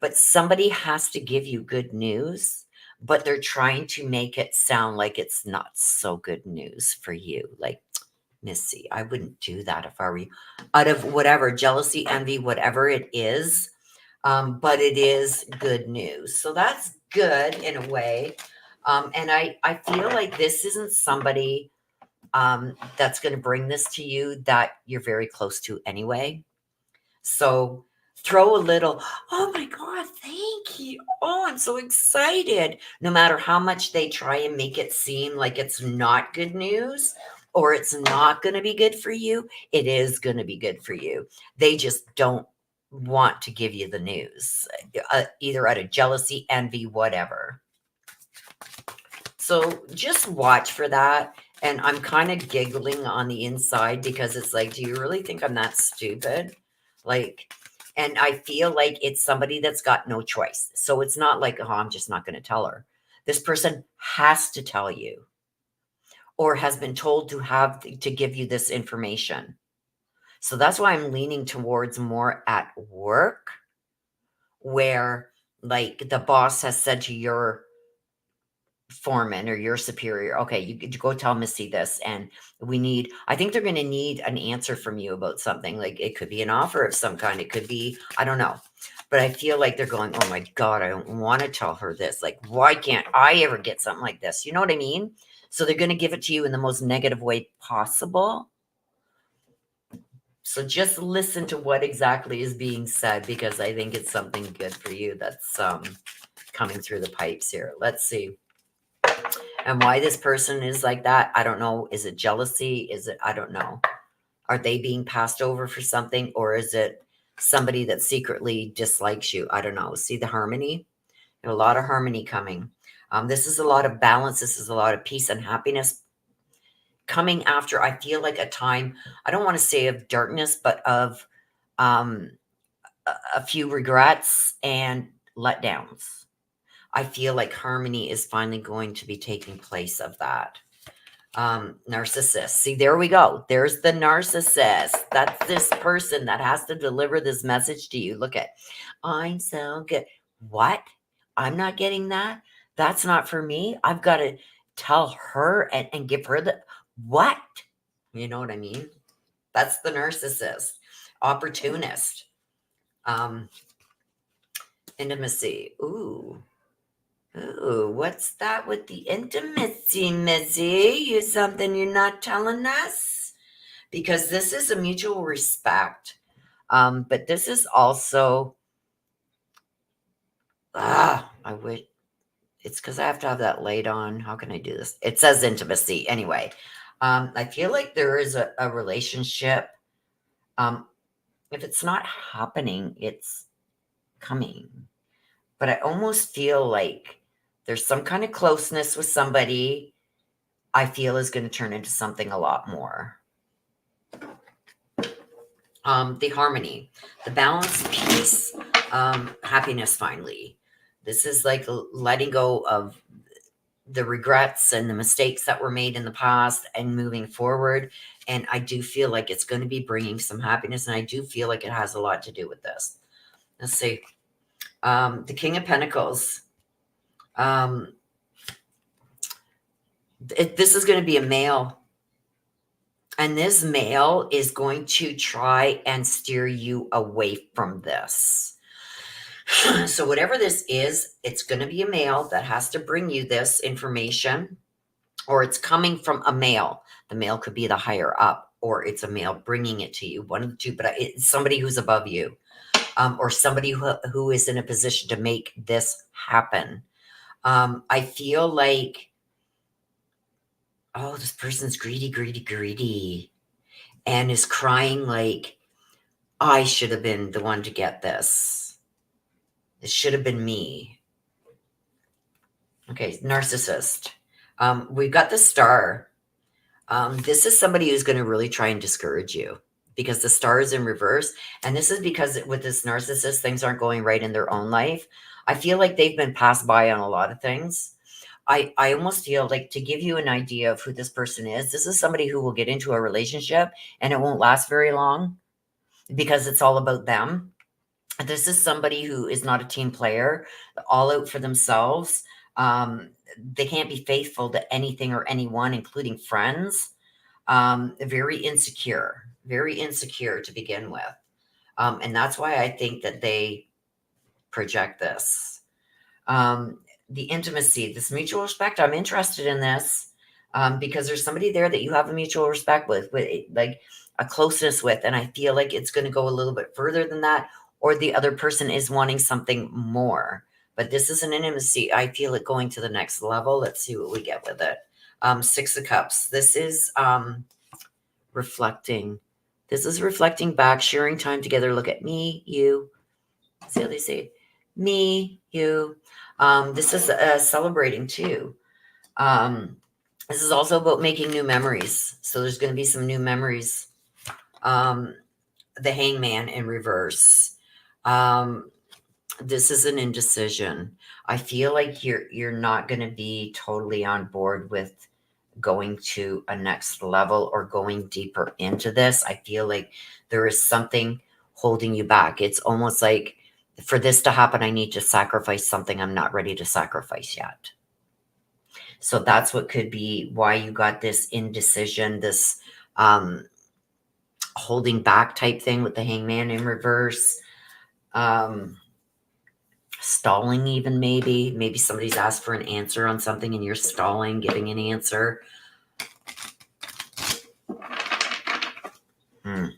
but somebody has to give you good news, but they're trying to make it sound like it's not so good news for you. Like, Missy, I wouldn't do that if I were you. Out of whatever, jealousy, envy, whatever it is, but it is good news. So that's good in a way. And I feel like this isn't somebody that's going to bring this to you that you're very close to anyway. So throw a little, oh my God, thank you. Oh, I'm so excited. No matter how much they try and make it seem like it's not good news or it's not going to be good for you, it is going to be good for you. They just don't want to give you the news, either out of jealousy, envy, whatever. So just watch for that. And I'm kind of giggling on the inside because it's like, do you really think I'm that stupid? Like, and I feel like it's somebody that's got no choice. So it's not like, oh, I'm just not going to tell her. This person has to tell you or has been told to have to give you this information. So that's why I'm leaning towards more at work where like the boss has said to your foreman or your superior, okay, you go tell Missy this, and I think they're going to need an answer from you about something. Like it could be an offer of some kind, it could be, I don't know, but I feel like they're going, oh my God, I don't want to tell her this. Like, why can't I ever get something like this? You know what I mean? So they're going to give it to you in the most negative way possible. So just listen to what exactly is being said, because I think it's something good for you that's coming through the pipes here. Let's see. And why this person is like that, I don't know. Is it jealousy? Is it, I don't know. Are they being passed over for something? Or is it somebody that secretly dislikes you? I don't know. See the harmony? There's a lot of harmony coming. This is a lot of balance. This is a lot of peace and happiness coming after, I feel like, a time, I don't want to say of darkness, but of a few regrets and letdowns. I feel like harmony is finally going to be taking place of that. Narcissist. See, there we go. There's the narcissist. That's this person that has to deliver this message to you. Look at, I'm so good. What? I'm not getting that. That's not for me. I've got to tell her and give her the what? You know what I mean? That's the narcissist. Opportunist. Intimacy. Ooh. Ooh, what's that with the intimacy, Missy? You something you're not telling us? Because this is a mutual respect. But this is also, I wish, it's because I have to have that laid on. How can I do this? It says intimacy. Anyway, I feel like there is a relationship. If it's not happening, it's coming. But I almost feel like there's some kind of closeness with somebody I feel is going to turn into something a lot more. The harmony, the balance, peace, happiness finally. This is like letting go of the regrets and the mistakes that were made in the past and moving forward. And I do feel like it's going to be bringing some happiness. And I do feel like it has a lot to do with this. Let's see. The King of Pentacles. This is going to be a male. And this male is going to try and steer you away from this. So whatever this is, it's going to be a male that has to bring you this information, or it's coming from a male. The male could be the higher up, or it's a male bringing it to you. One of the two, but it's somebody who's above you, or somebody who is in a position to make this happen. I feel like, oh, this person's greedy, greedy, greedy, and is crying like, I should have been the one to get this. It should have been me. Okay, narcissist. We've got the star. This is somebody who's going to really try and discourage you because the star is in reverse. And this is because with this narcissist, things aren't going right in their own life. I feel like they've been passed by on a lot of things. I almost feel like, to give you an idea of who this person is, this is somebody who will get into a relationship and it won't last very long because it's all about them. This is somebody who is not a team player, all out for themselves. They can't be faithful to anything or anyone, including friends. Very insecure to begin with. And that's why I think that they project this. The intimacy, this mutual respect, I'm interested in this because there's somebody there that you have a mutual respect with like a closeness with. And I feel like it's going to go a little bit further than that, or the other person is wanting something more. But this is an intimacy. I feel it going to the next level. Let's see what we get with it. Six of Cups. This is reflecting. This is reflecting back, sharing time together. Look at me, you. See how they say me, you. This is celebrating too. This is also about making new memories. So there's going to be some new memories. The Hangman in reverse. This is an indecision. I feel like you're not going to be totally on board with going to a next level or going deeper into this. I feel like there is something holding you back. It's almost like, for this to happen, I need to sacrifice something I'm not ready to sacrifice yet. So that's what could be why you got this indecision, this holding back type thing with the Hangman in reverse. Stalling even, maybe somebody's asked for an answer on something and you're stalling, giving an answer. Okay,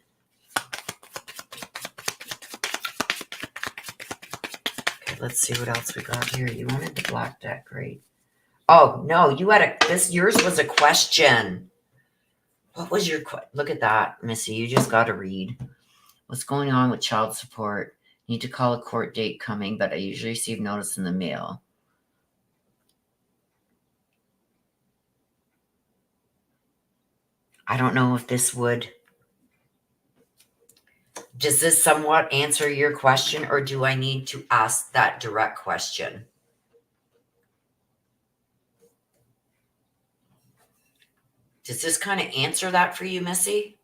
let's see what else we got here. You wanted the black deck, right? Oh, no, you had yours was a question. What was your question? Look at that, Missy. You just got to read. What's going on with child support? Need to call a court date coming, but I usually receive notice in the mail. I don't know if this would. Does this somewhat answer your question, or do I need to ask that direct question? Does this kind of answer that for you, Missy?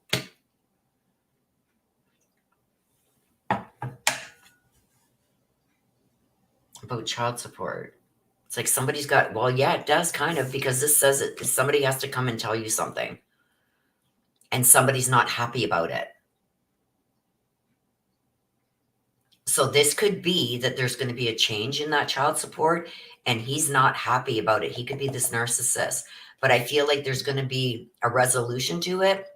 About child support. It's like somebody's got, well, yeah, it does kind of, because this says it, somebody has to come and tell you something. And somebody's not happy about it. So this could be that there's going to be a change in that child support and he's not happy about it. He could be this narcissist. But I feel like there's going to be a resolution to it.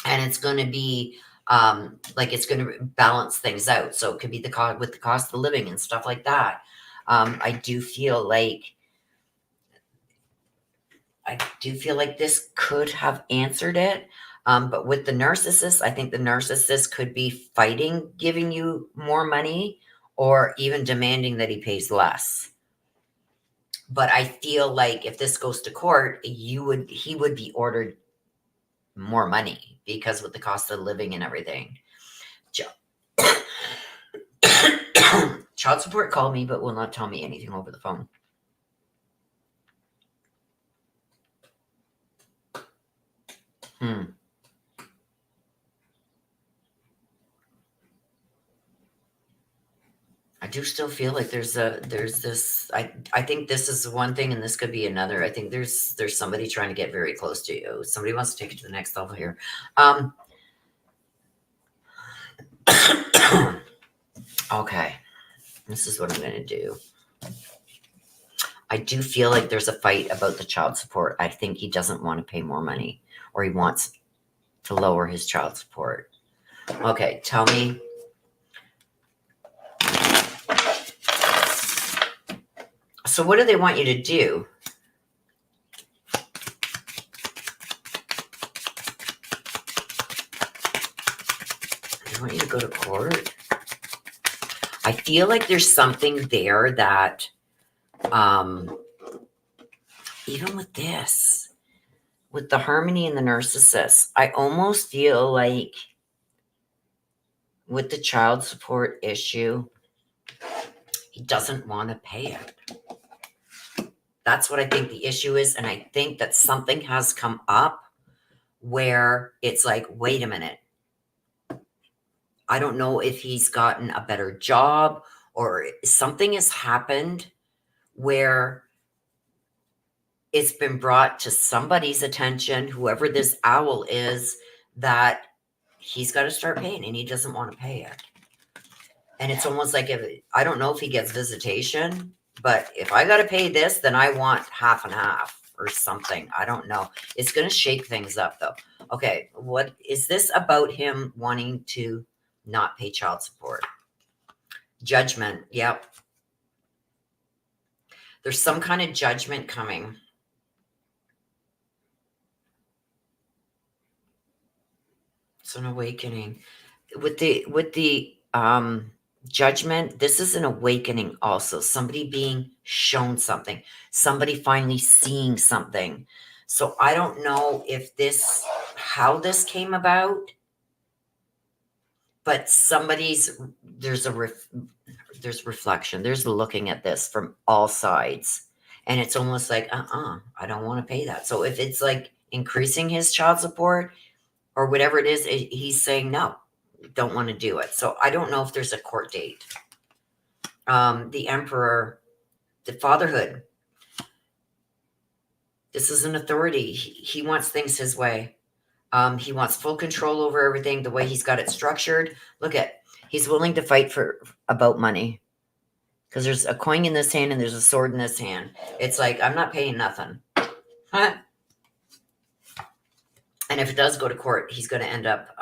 And it's going to be like it's going to balance things out. So it could be the cost with the cost of living and stuff like that. I do feel like this could have answered it. But with the narcissist, I think the narcissist could be fighting, giving you more money, or even demanding that he pays less. But I feel like if this goes to court, he would be ordered more money because with the cost of living and everything. Child support called me, but will not tell me anything over the phone. do still feel like there's this. I think this is one thing, and this could be another. I think there's somebody trying to get very close to you. Somebody wants to take it to the next level here. Okay, this is what I'm going to do. I do feel like there's a fight about the child support. I think he doesn't want to pay more money, or he wants to lower his child support. Okay, tell me. So what do they want you to do? They want you to go to court. I feel like there's something there that, even with this, with the harmony and the narcissist, I almost feel like with the child support issue, he doesn't want to pay it. That's what I think the issue is. And I think that something has come up where it's like, wait a minute. I don't know if he's gotten a better job or something has happened where it's been brought to somebody's attention, whoever this owl is, that he's got to start paying and he doesn't want to pay it. And it's almost like, I don't know if he gets visitation, but if I got to pay this, then I want half and half or something. I don't know. It's going to shake things up though. Okay. What is this about him wanting to not pay child support? Judgment. Yep. There's some kind of judgment coming. It's an awakening. With the judgment, this is an awakening also. Somebody being shown something. Somebody finally seeing something. So I don't know if how this came about, but there's reflection. There's looking at this from all sides. And it's almost like, I don't want to pay that. So if it's like increasing his child support or whatever it is, he's saying, no, don't want to do it. So I don't know if there's a court date. The Emperor, the fatherhood. This is an authority. He wants things his way. He wants full control over everything, the way he's got it structured. Look at, he's willing to fight about money. Because there's a coin in this hand and there's a sword in this hand. It's like, I'm not paying nothing. Huh? And if it does go to court, he's going to end up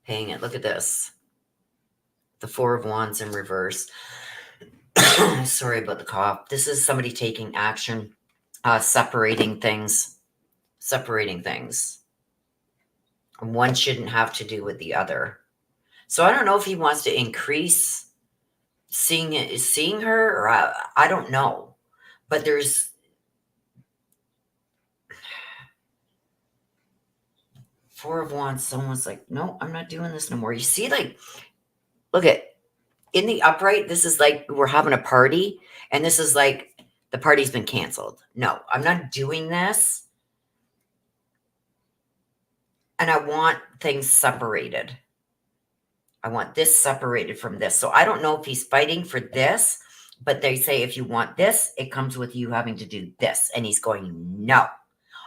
paying it. Look at this. The Four of Wands in reverse. Sorry about the cough. This is somebody taking action, separating things. One shouldn't have to do with the other. So I don't know if he wants to increase seeing her, or I don't know. But there's Four of Wands. Someone's like, no, I'm not doing this no more. You see, like, look at in the upright. This is like we're having a party, and this is like the party's been canceled. No, I'm not doing this. And I want things separated. I want this separated from this. So I don't know if he's fighting for this, but they say if you want this, it comes with you having to do this. And he's going, no,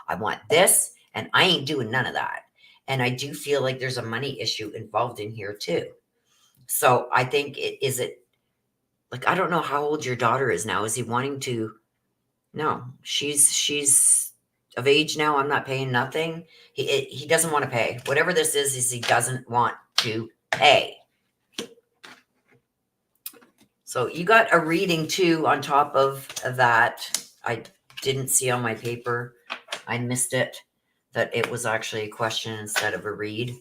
I want this, and I ain't doing none of that. And I do feel like there's a money issue involved in here too. So I think is it like, I don't know how old your daughter is now. Is he wanting to? No, she's of age now. I'm not paying nothing. He doesn't want to pay. Whatever this is he doesn't want to pay. So you got a reading too on top of that. I didn't see on my paper. I missed it. That it was actually a question instead of a read.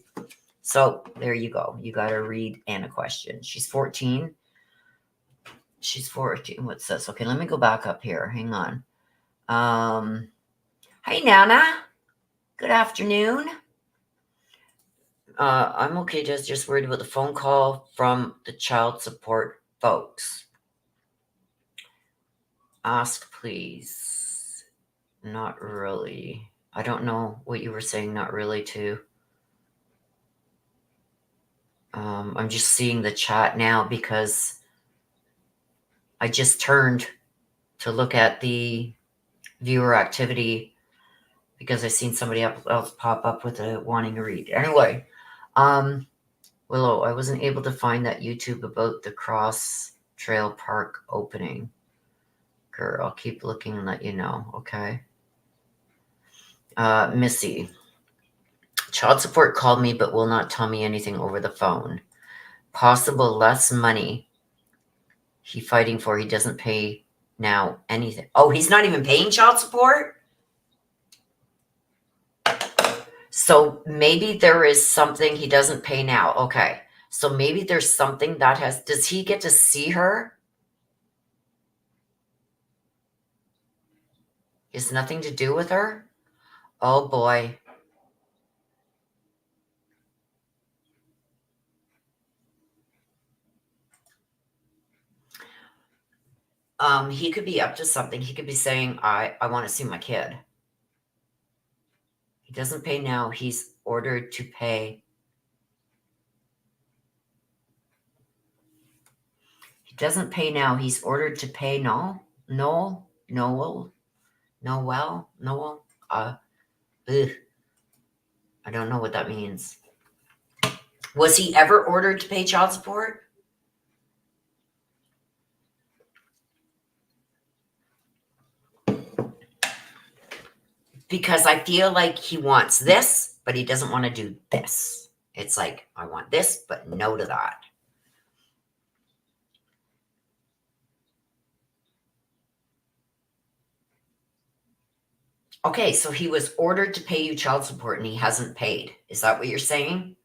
So there you go. You got a read and a question. She's 14. She's 14. What's this? Okay, let me go back up here. Hang on. Hi, Nana. Good afternoon. I'm okay. Just worried about the phone call from the child support folks. Ask, please. Not really. I don't know what you were saying. Not really, too. I'm just seeing the chat now because I just turned to look at the viewer activity because I seen somebody else pop up with a wanting to read. Anyway, Willow, I wasn't able to find that YouTube about the Cross Trail Park opening. Girl, I'll keep looking and let you know, okay? Missy, child support called me but will not tell me anything over the phone. Possible less money he fighting for. He doesn't pay now anything. Oh, he's not even paying child support? So maybe there is something he doesn't pay now. Okay. So maybe there's something that does he get to see her? Has nothing to do with her? Oh boy. He could be up to something. He could be saying, I want to see my kid. He doesn't pay now. He's ordered to pay. He doesn't pay now. He's ordered to pay. Noel. Ugh. I don't know what that means. Was he ever ordered to pay child support? Because I feel like he wants this, but he doesn't want to do this. It's like, I want this, but no to that. Okay, so he was ordered to pay you child support and he hasn't paid. Is that what you're saying?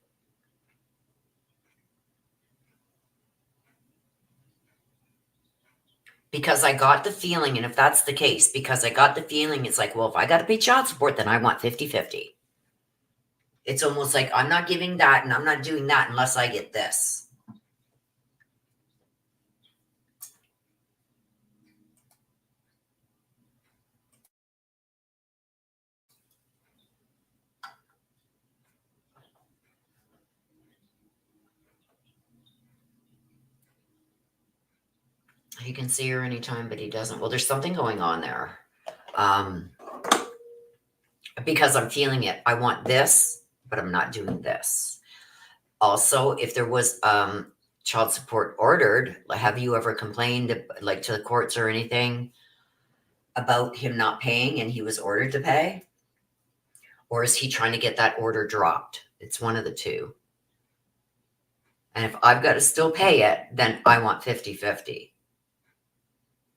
Because I got the feeling, and if that's the case, because I got the feeling, it's like, well, if I got to pay child support, then I want 50-50. It's almost like I'm not giving that and I'm not doing that unless I get this. He can see her anytime, but he doesn't. Well, there's something going on there. Because I'm feeling it. I want this, but I'm not doing this. Also, if there was child support ordered, have you ever complained like to the courts or anything about him not paying and he was ordered to pay? Or is he trying to get that order dropped? It's one of the two. And if I've got to still pay it, then I want 50-50.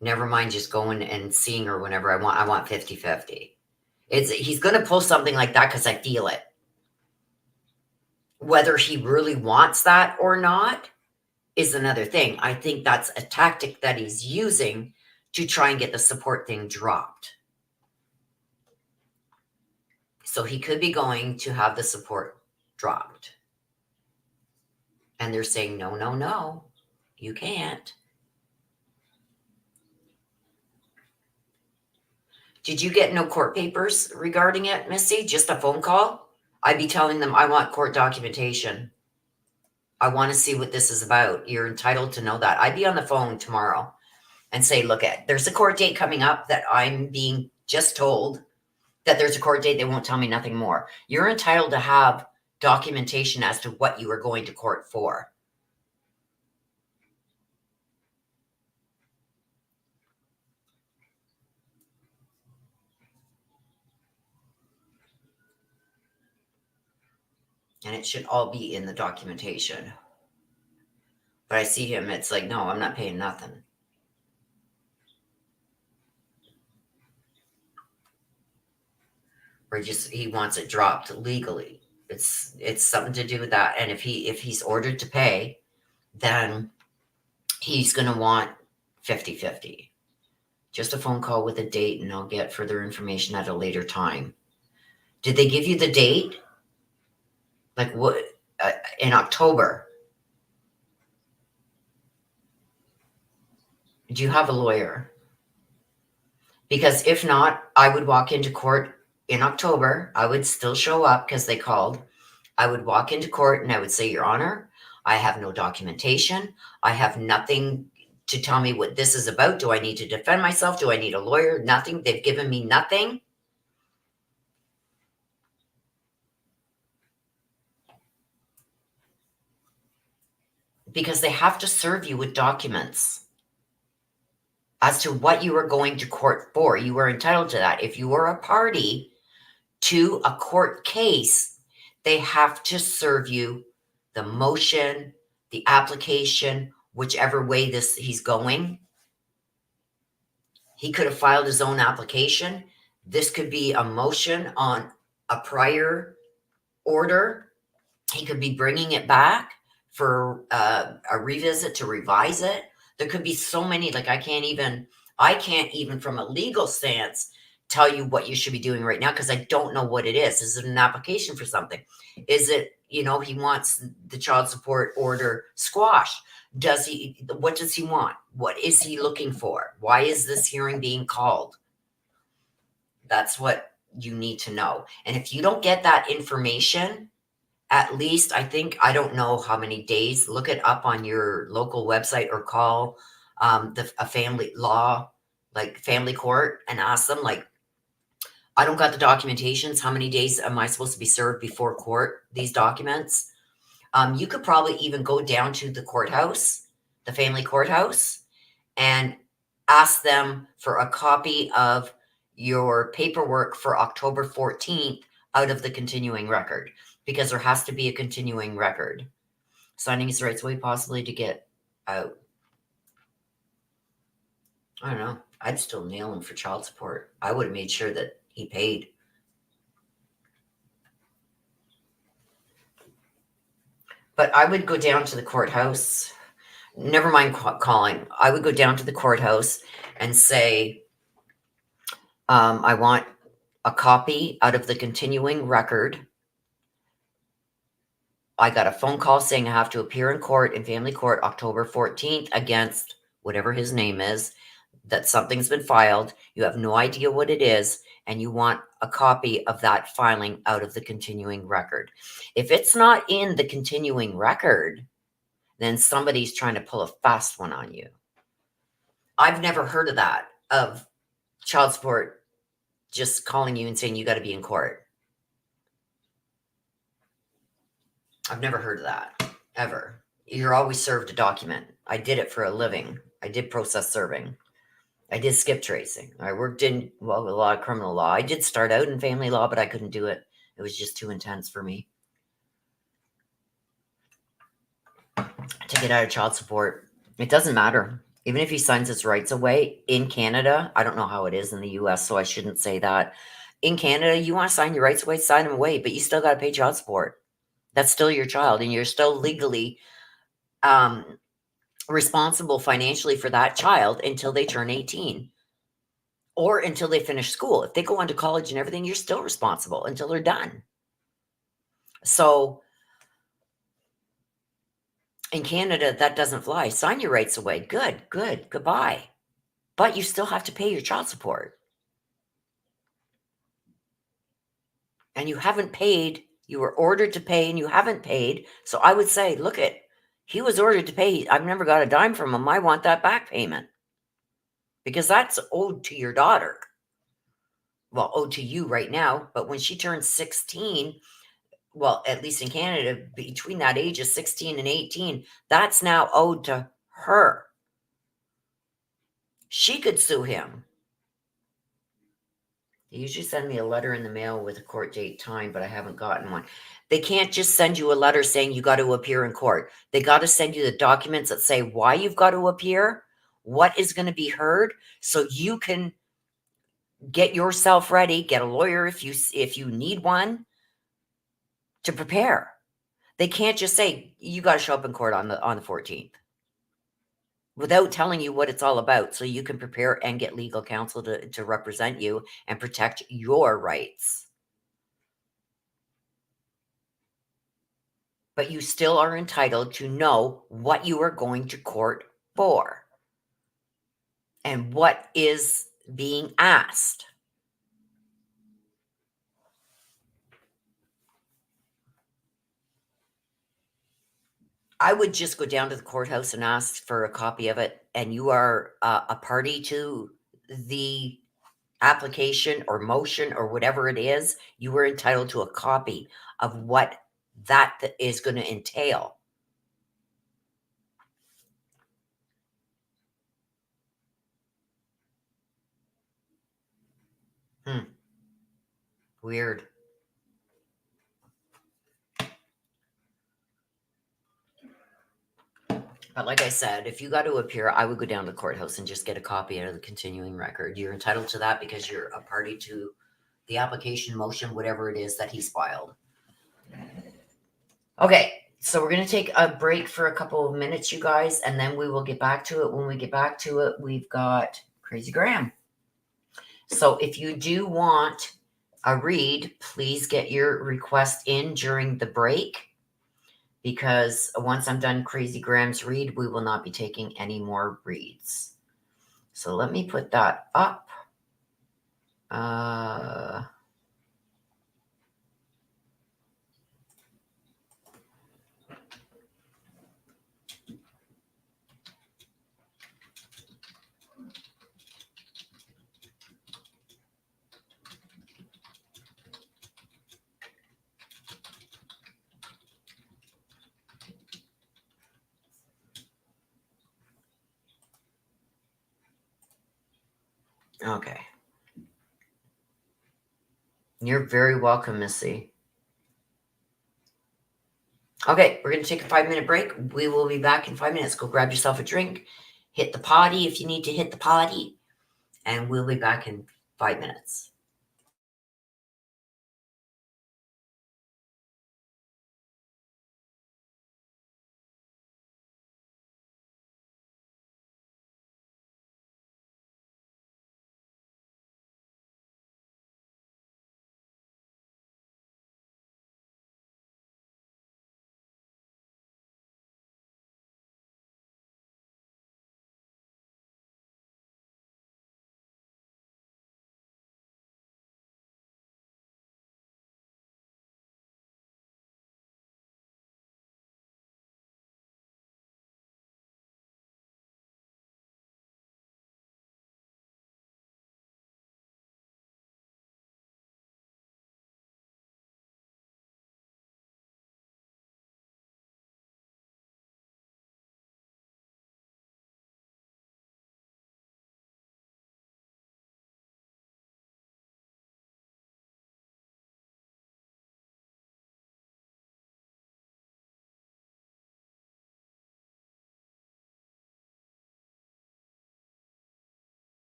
Never mind just going and seeing her whenever I want. I want 50-50. He's going to pull something like that because I feel it. Whether he really wants that or not is another thing. I think that's a tactic that he's using to try and get the support thing dropped. So he could be going to have the support dropped. And they're saying, no, you can't. Did you get no court papers regarding it, Missy? Just a phone call? I'd be telling them I want court documentation. I want to see what this is about. You're entitled to know that. I'd be on the phone tomorrow and say, look, there's a court date coming up that I'm being just told that there's a court date. They won't tell me nothing more. You're entitled to have documentation as to what you are going to court for. And it should all be in the documentation. But I see him, it's like, no, I'm not paying nothing. Or he wants it dropped legally. It's something to do with that. And if he's ordered to pay, then he's going to want 50-50. Just a phone call with a date, and I'll get further information at a later time. Did they give you the date? Like what? In October? Do you have a lawyer? Because if not, I would walk into court in October. I would still show up because they called. I would walk into court and I would say, Your Honor, I have no documentation. I have nothing to tell me what this is about. Do I need to defend myself? Do I need a lawyer? Nothing. They've given me nothing. Because they have to serve you with documents as to what you are going to court for. You are entitled to that. If you are a party to a court case, they have to serve you the motion, the application, whichever way he's going. He could have filed his own application. This could be a motion on a prior order. He could be bringing it back for a revisit to revise it. There could be so many, like I can't even from a legal stance tell you what you should be doing right now because I don't know what it is. Is it an application for something? Is it, he wants the child support order squashed? What does he want? What is he looking for? Why is this hearing being called? That's what you need to know. And if you don't get that information, at least I don't know how many days, look it up on your local website or call a family law, like family court, and ask them, like, I don't got the documentations. How many days am I supposed to be served before court, these documents? You could probably even go down to the courthouse, the family courthouse, and ask them for a copy of your paperwork for October 14th out of the continuing record, because there has to be a continuing record. Signing his rights away possibly to get out. I don't know. I'd still nail him for child support. I would have made sure that he paid. But I would go down to the courthouse. Never mind calling. I would go down to the courthouse and say, I want a copy out of the continuing record. I got a phone call saying I have to appear in court, in family court, October 14th against whatever his name is, that something's been filed. You have no idea what it is, and you want a copy of that filing out of the continuing record. If it's not in the continuing record, then somebody's trying to pull a fast one on you. I've never heard of that, of child support just calling you and saying you got to be in court. I've never heard of that, ever. You're always served a document. I did it for a living. I did process serving. I did skip tracing. I worked in, a lot of criminal law. I did start out in family law, but I couldn't do it. It was just too intense for me to get out of child support. It doesn't matter. Even if he signs his rights away in Canada, I don't know how it is in the US, so I shouldn't say that. In Canada, you want to sign your rights away, sign them away, but you still got to pay child support. That's still your child, and you're still legally responsible financially for that child until they turn 18 or until they finish school. If they go on to college and everything, you're still responsible until they're done. So in Canada, that doesn't fly. Sign your rights away. Good, goodbye. But you still have to pay your child support. And you haven't paid. You were ordered to pay and you haven't paid. So I would say, look it, he was ordered to pay. I've never got a dime from him. I want that back payment. Because that's owed to your daughter. Well, owed to you right now. But when she turns 16, well, at least in Canada, between that age of 16 and 18, that's now owed to her. She could sue him. They usually send me a letter in the mail with a court date time, but I haven't gotten one. They can't just send you a letter saying you got to appear in court. They got to send you the documents that say why you've got to appear, what is going to be heard, so you can get yourself ready, get a lawyer if you need one to prepare. They can't just say you got to show up in court on the 14th without telling you what it's all about, so you can prepare and get legal counsel to represent you and protect your rights. But you still are entitled to know what you are going to court for and what is being asked. I would just go down to the courthouse and ask for a copy of it, and you are a party to the application or motion or whatever it is, you are entitled to a copy of what that is going to entail. Hmm, weird. But like I said, if you got to appear, I would go down to the courthouse and just get a copy out of the continuing record. You're entitled to that because you're a party to the application, motion, whatever it is that he's filed. Okay, so we're going to take a break for a couple of minutes, you guys, and then we will get back to it. When we get back to it, we've got Crazy Graham. So if you do want a read, please get your request in during the break, because once I'm done Crazy Graham's read, we will not be taking any more reads. So let me put that up. Okay. You're very welcome, Missy. Okay, we're going to take a 5-minute break. We will be back in 5 minutes. Go grab yourself a drink. Hit the potty if you need to hit the potty. And we'll be back in 5 minutes.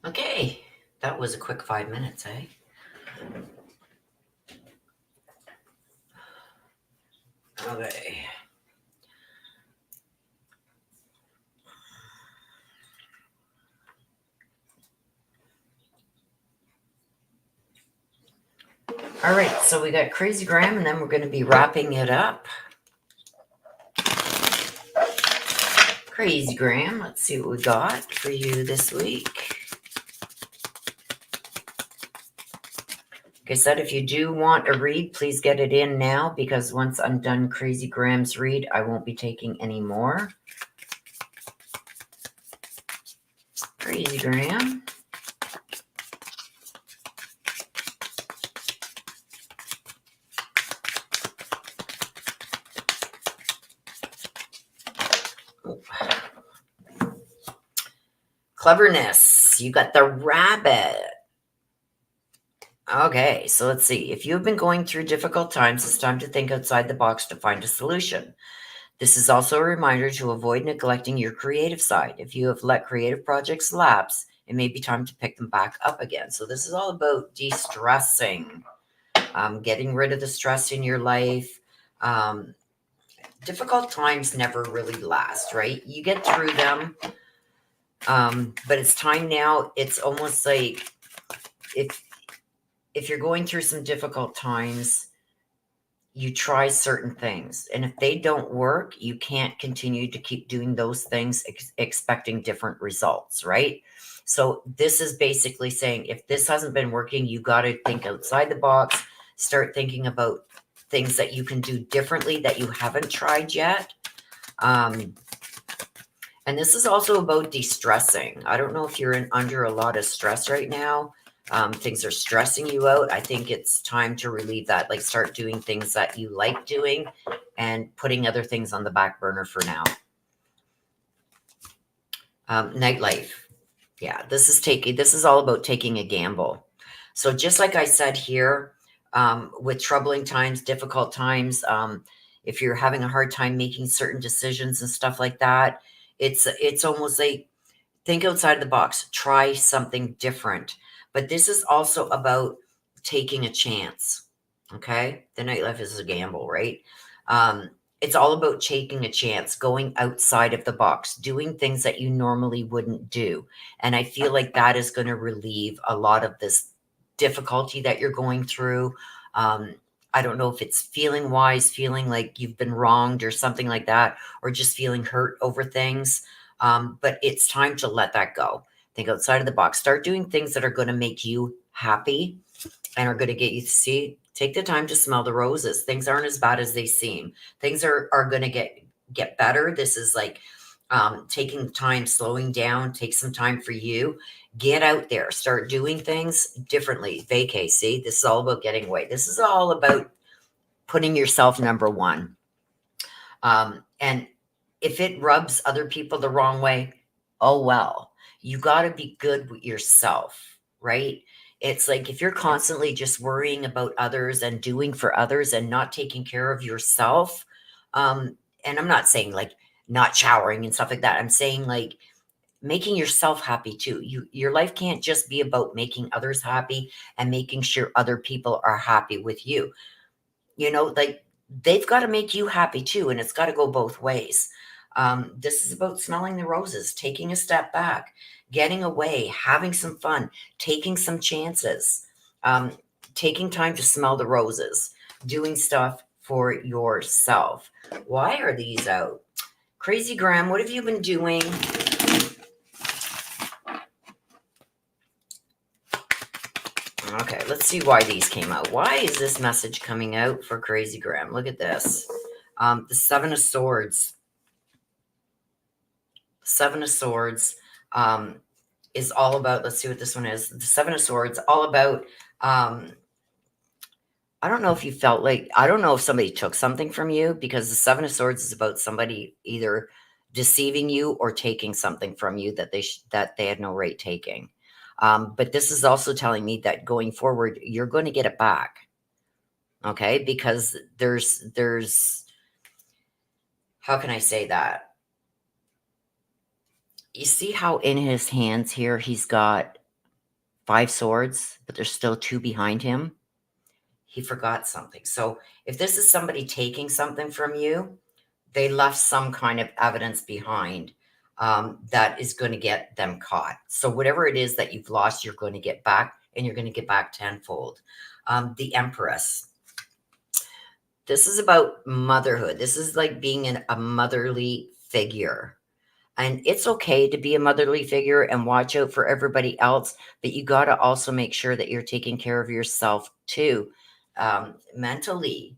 Okay, that was a quick 5 minutes, eh? Okay. All right, so we got Crazy Graham, and then we're going to be wrapping it up. Crazy Graham, let's see what we got for you this week. Like I said, if you do want a read, please get it in now, because once I'm done Crazy Graham's read, I won't be taking any more. Crazy Graham. Cleverness. You got the rabbit. Okay, so let's see. If you've been going through difficult times, it's time to think outside the box to find a solution. This is also a reminder to avoid neglecting your creative side. If you have let creative projects lapse, it may be time to pick them back up again. So this is all about de-stressing, getting rid of the stress in your life. Difficult times never really last, right? You get through them, but it's time now. It's almost like if you're going through some difficult times, you try certain things, and if they don't work, you can't continue to keep doing those things expecting different results, right? So this is basically saying, if this hasn't been working, you got to think outside the box, start thinking about things that you can do differently that you haven't tried yet. And this is also about de-stressing. I don't know if you're under a lot of stress right now. Things are stressing you out. I think it's time to relieve that. Like, start doing things that you like doing and putting other things on the back burner for now. Nightlife. Yeah, this is all about taking a gamble. So just like I said here, with troubling times, difficult times, if you're having a hard time making certain decisions and stuff like that, it's almost like, think outside the box, try something different. But this is also about taking a chance. Okay. The nightlife is a gamble, right? It's all about taking a chance, going outside of the box, doing things that you normally wouldn't do. And I feel like that is going to relieve a lot of this difficulty that you're going through. I don't know if it's feeling wise, feeling like you've been wronged or something like that, or just feeling hurt over things. But it's time to let that go. Think outside of the box. Start doing things that are going to make you happy and are going to get you to see. Take the time to smell the roses. Things aren't as bad as they seem. Things are going to get better. This is like taking time, slowing down. Take some time for you. Get out there. Start doing things differently. Vacay. See, this is all about getting away. This is all about putting yourself number one. And if it rubs other people the wrong way, oh well. You got to be good with yourself, right? It's like, if you're constantly just worrying about others and doing for others and not taking care of yourself, and I'm not saying like not showering and stuff like that. I'm saying like making yourself happy too. Your life can't just be about making others happy and making sure other people are happy with you. Like, they've got to make you happy too, and it's got to go both ways. This is about smelling the roses, taking a step back, getting away, having some fun, taking some chances, um, taking time to smell the roses, doing stuff for yourself. Why are these out? Crazy Graham, what have you been doing? Okay, let's see why these came out. Why is this message coming out for Crazy Graham? Look at this. The Seven of Swords. Seven of Swords is all about, let's see what this one is. The Seven of Swords, all about, I don't know if you felt like, I don't know if somebody took something from you, because the Seven of Swords is about somebody either deceiving you or taking something from you that they had no right taking. But this is also telling me that going forward, you're going to get it back. Okay. Because there's, how can I say that? You see how in his hands here, he's got 5 swords, but there's still 2 behind him. He forgot something. So if this is somebody taking something from you, they left some kind of evidence behind that is going to get them caught. So whatever it is that you've lost, you're going to get back, and you're going to get back tenfold. The Empress. This is about motherhood. This is like being a motherly figure. And it's okay to be a motherly figure and watch out for everybody else, but you got to also make sure that you're taking care of yourself too. Mentally,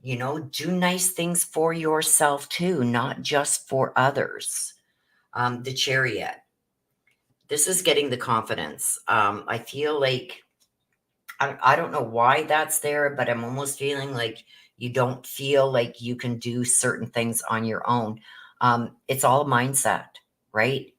do nice things for yourself too, not just for others. The Chariot. This is getting the confidence. I feel like, I don't know why that's there, but I'm almost feeling like you don't feel like you can do certain things on your own. It's all mindset, right?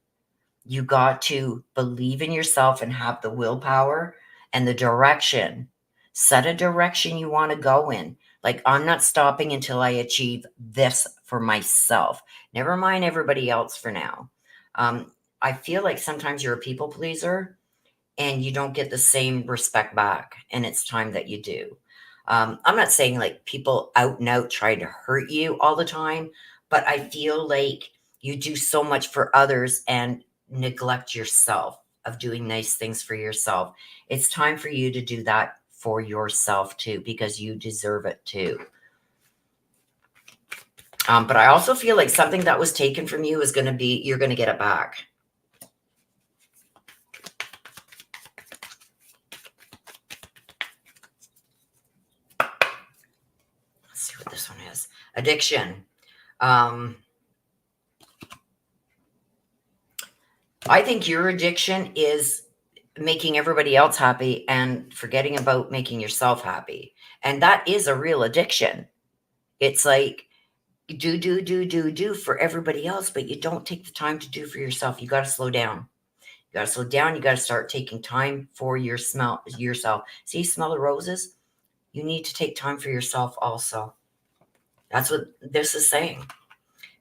You got to believe in yourself and have the willpower and the direction. Set a direction you want to go in. Like, I'm not stopping until I achieve this for myself. Never mind everybody else for now. I feel like sometimes you're a people pleaser and you don't get the same respect back, and it's time that you do. I'm not saying like people out and out try to hurt you all the time, but I feel like you do so much for others and neglect yourself of doing nice things for yourself. It's time for you to do that for yourself too, because you deserve it too. But I also feel like something that was taken from you is going to be, you're going to get it back. Let's see what this one is. Addiction. I think your addiction is making everybody else happy and forgetting about making yourself happy. And that is a real addiction. It's like do for everybody else, but you don't take the time to do for yourself. You got to slow down. You got to slow down. You got to start taking time for yourself. See, smell the roses? You need to take time for yourself also. That's what this is saying.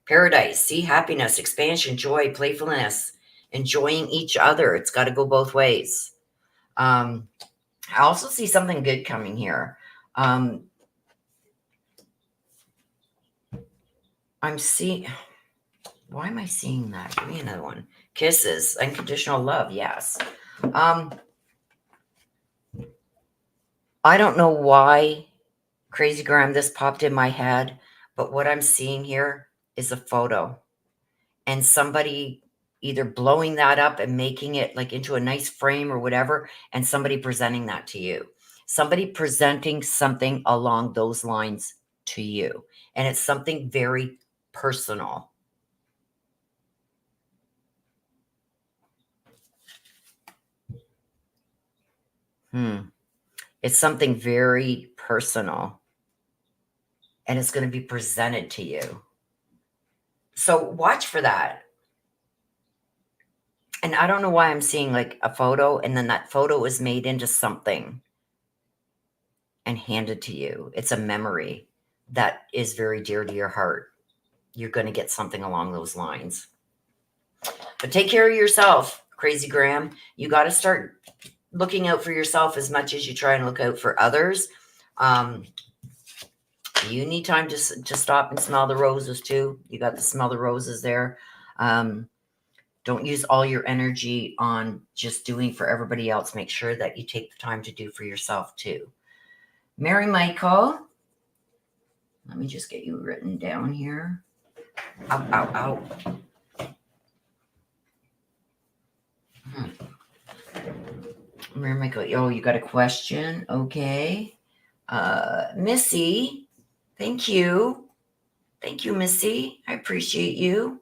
Paradise, see, happiness, expansion, joy, playfulness, enjoying each other. It's got to go both ways. I also see something good coming here. I'm seeing, why am I seeing that? Give me another one. Kisses, unconditional love. Yes. I don't know why, Crazy Graham, this popped in my head, but what I'm seeing here is a photo and somebody either blowing that up and making it like into a nice frame or whatever, and somebody presenting that to you. Somebody presenting something along those lines to you. And it's something very personal. It's something very personal. And it's going to be presented to you. So watch for that. And I don't know why I'm seeing like a photo, and then that photo is made into something and handed to you. It's a memory that is very dear to your heart. You're going to get something along those lines. But take care of yourself, Crazy Graham. You got to start looking out for yourself as much as you try and look out for others. You need time to stop and smell the roses too. You got to smell the roses there. Don't use all your energy on just doing for everybody else. Make sure that you take the time to do for yourself too. Mary Michael. Let me just get you written down here. Ow, ow, ow. Mary Michael. Oh, you got a question? Okay. Missy. Thank you. Thank you, Missy. I appreciate you.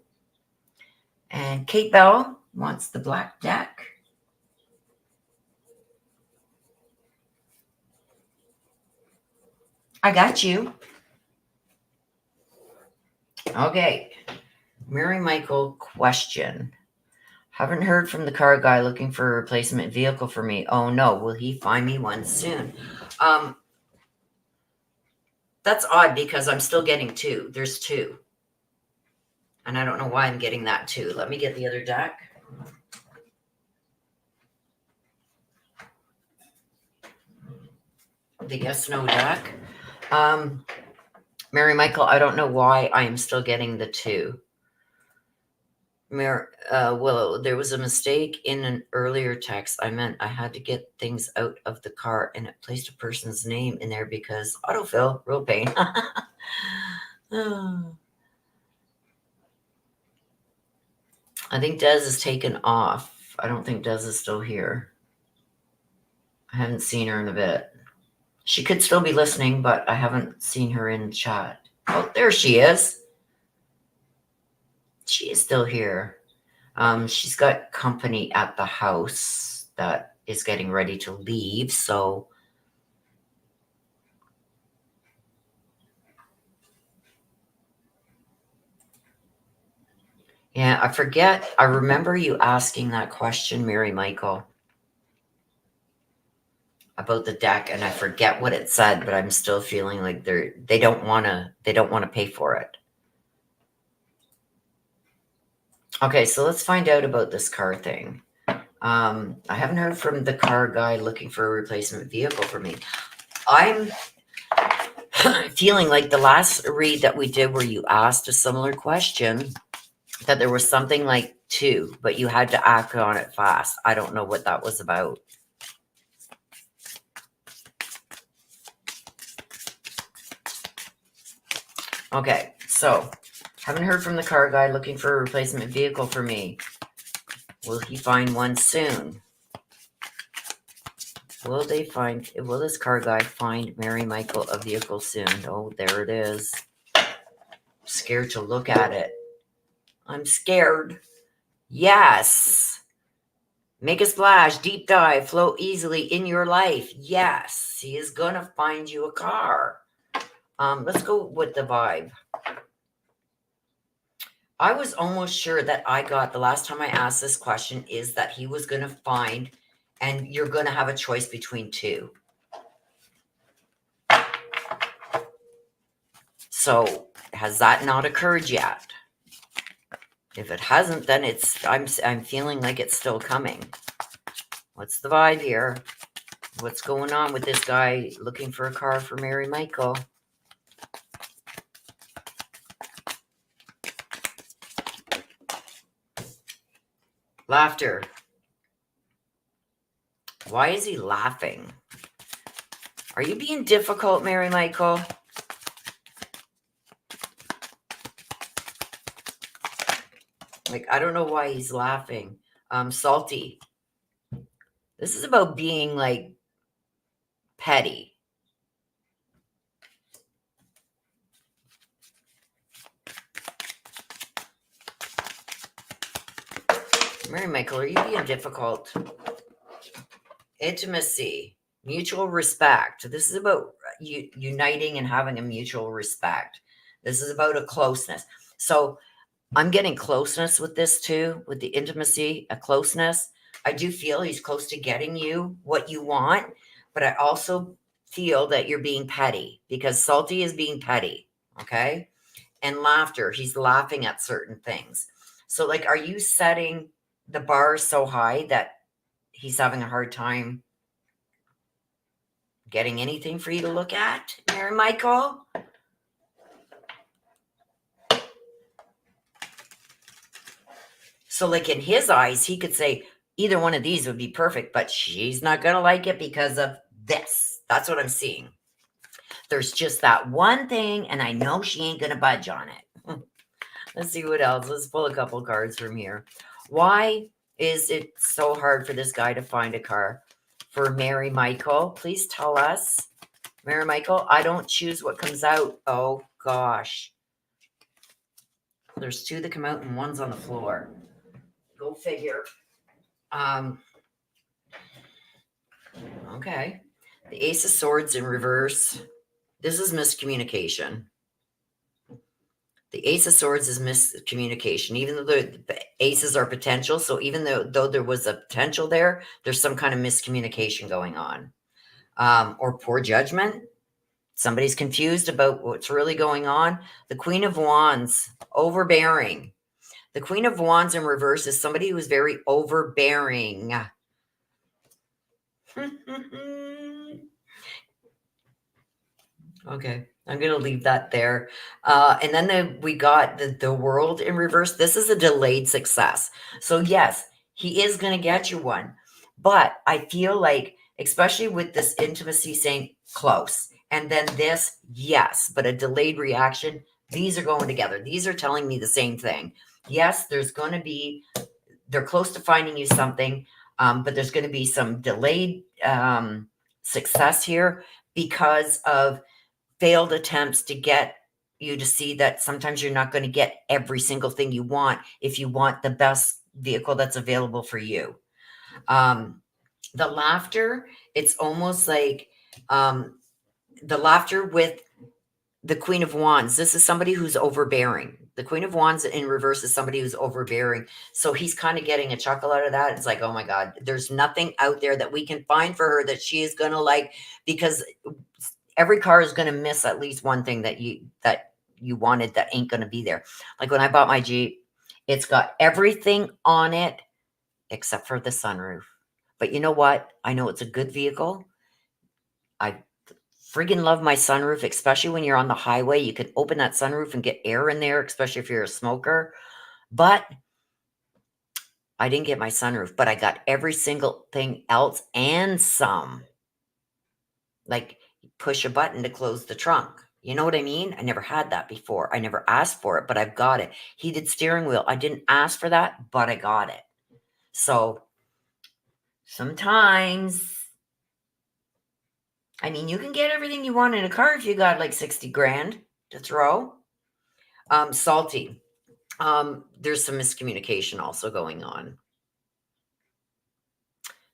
And Kate Bell wants the black deck. I got you. Okay. Mary Michael question. Haven't heard from the car guy looking for a replacement vehicle for me. Oh no, will he find me one soon? That's odd because I'm still getting 2. There's 2. And I don't know why I'm getting that too. Let me get the other deck. the yes/no deck. Mary Michael, I don't know why I am still getting the 2. Well, there was a mistake in an earlier text. I meant I had to get things out of the car, and it placed a person's name in there because autofill, real pain. I think Des is taken off. I don't think Des is still here. I haven't seen her in a bit. She could still be listening, but I haven't seen her in chat. Oh, there she is. She is still here. She's got company at the house that is getting ready to leave, so yeah, I forget. I remember you asking that question, Mary Michael, about the deck, and I forget what it said, but I'm still feeling like they don't wanna pay for it. Okay, so let's find out about this car thing. I haven't heard from the car guy looking for a replacement vehicle for me. I'm feeling like the last read that we did where you asked a similar question, that there was something like 2, but you had to act on it fast. I don't know what that was about. Okay, so haven't heard from the car guy looking for a replacement vehicle for me. Will he find one soon? Will this car guy find Mary Michael a vehicle soon? Oh, there it is. I'm scared to look at it. I'm scared. Yes. Make a splash, deep dive, flow easily in your life. Yes, he is going to find you a car. Let's go with the vibe. I was almost sure that I got, the last time I asked this question, is that he was going to find, and you're going to have a choice between 2. So has that not occurred yet? If it hasn't, then I'm feeling like it's still coming. What's the vibe here? What's going on with this guy looking for a car for Mary Michael? Laughter. Why is he laughing? Are you being difficult, Mary Michael? Like, I don't know why he's laughing. Salty. This is about being, like, petty. Mary Michael, are you being difficult? Intimacy. Mutual respect. This is about uniting and having a mutual respect. This is about a closeness. So I'm getting closeness with this too, with the intimacy, a closeness. I do feel he's close to getting you what you want, but I also feel that you're being petty, because salty is being petty, okay? And laughter, he's laughing at certain things. So, like, are you setting the bar so high that he's having a hard time getting anything for you to look at, Mary Michael? So, like, in his eyes, he could say either one of these would be perfect, but she's not going to like it because of this. That's what I'm seeing. There's just that one thing, and I know she ain't going to budge on it. Let's see what else. Let's pull a couple cards from here. Why is it so hard for this guy to find a car? For Mary Michael, please tell us. Mary Michael, I don't choose what comes out. Oh, gosh. There's 2 that come out and one's on the floor. Go figure. Okay. The Ace of Swords in reverse. This is miscommunication. The Ace of Swords is miscommunication. Even though the aces are potential, so even though there was a potential there, there's some kind of miscommunication going on. Or poor judgment. Somebody's confused about what's really going on. The Queen of Wands, overbearing. The Queen of Wands in reverse is somebody who's very overbearing. Okay. I'm going to leave that there. And then we got the world in reverse. This is a delayed success. So yes, he is going to get you one. But I feel like, especially with this intimacy saying close, and then this, yes, but a delayed reaction, these are going together. These are telling me the same thing. Yes, there's going to be, they're close to finding you something, but there's going to be some delayed success here because of failed attempts to get you to see that sometimes you're not going to get every single thing you want if you want the best vehicle that's available for you. Um, the laughter, it's almost like um, the laughter with the Queen of Wands. This is somebody who's overbearing. The Queen of Wands in reverse is somebody who's overbearing. So he's kind of getting a chuckle out of that. It's like, oh my God, there's nothing out there that we can find for her that she is going to like, because every car is going to miss at least one thing that you wanted that ain't going to be there. Like when I bought my Jeep, it's got everything on it except for the sunroof. But you know what? I know it's a good vehicle. I friggin' love my sunroof, especially when you're on the highway. You can open that sunroof and get air in there, especially if you're a smoker. But I didn't get my sunroof, but I got every single thing else and some. Like push a button to close the trunk. You know what I mean? I never had that before. I never asked for it, but I've got it. Heated steering wheel. I didn't ask for that, but I got it. So sometimes, I mean, you can get everything you want in a car if you got like 60 grand to throw. Salty. There's some miscommunication also going on.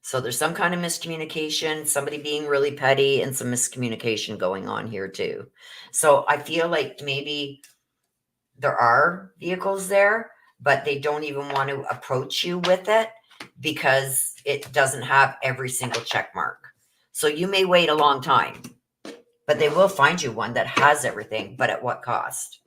So there's some kind of miscommunication, somebody being really petty, and some miscommunication going on here too. So I feel like maybe there are vehicles there, but they don't even want to approach you with it because it doesn't have every single check mark. So you may wait a long time, but they will find you one that has everything, but at what cost?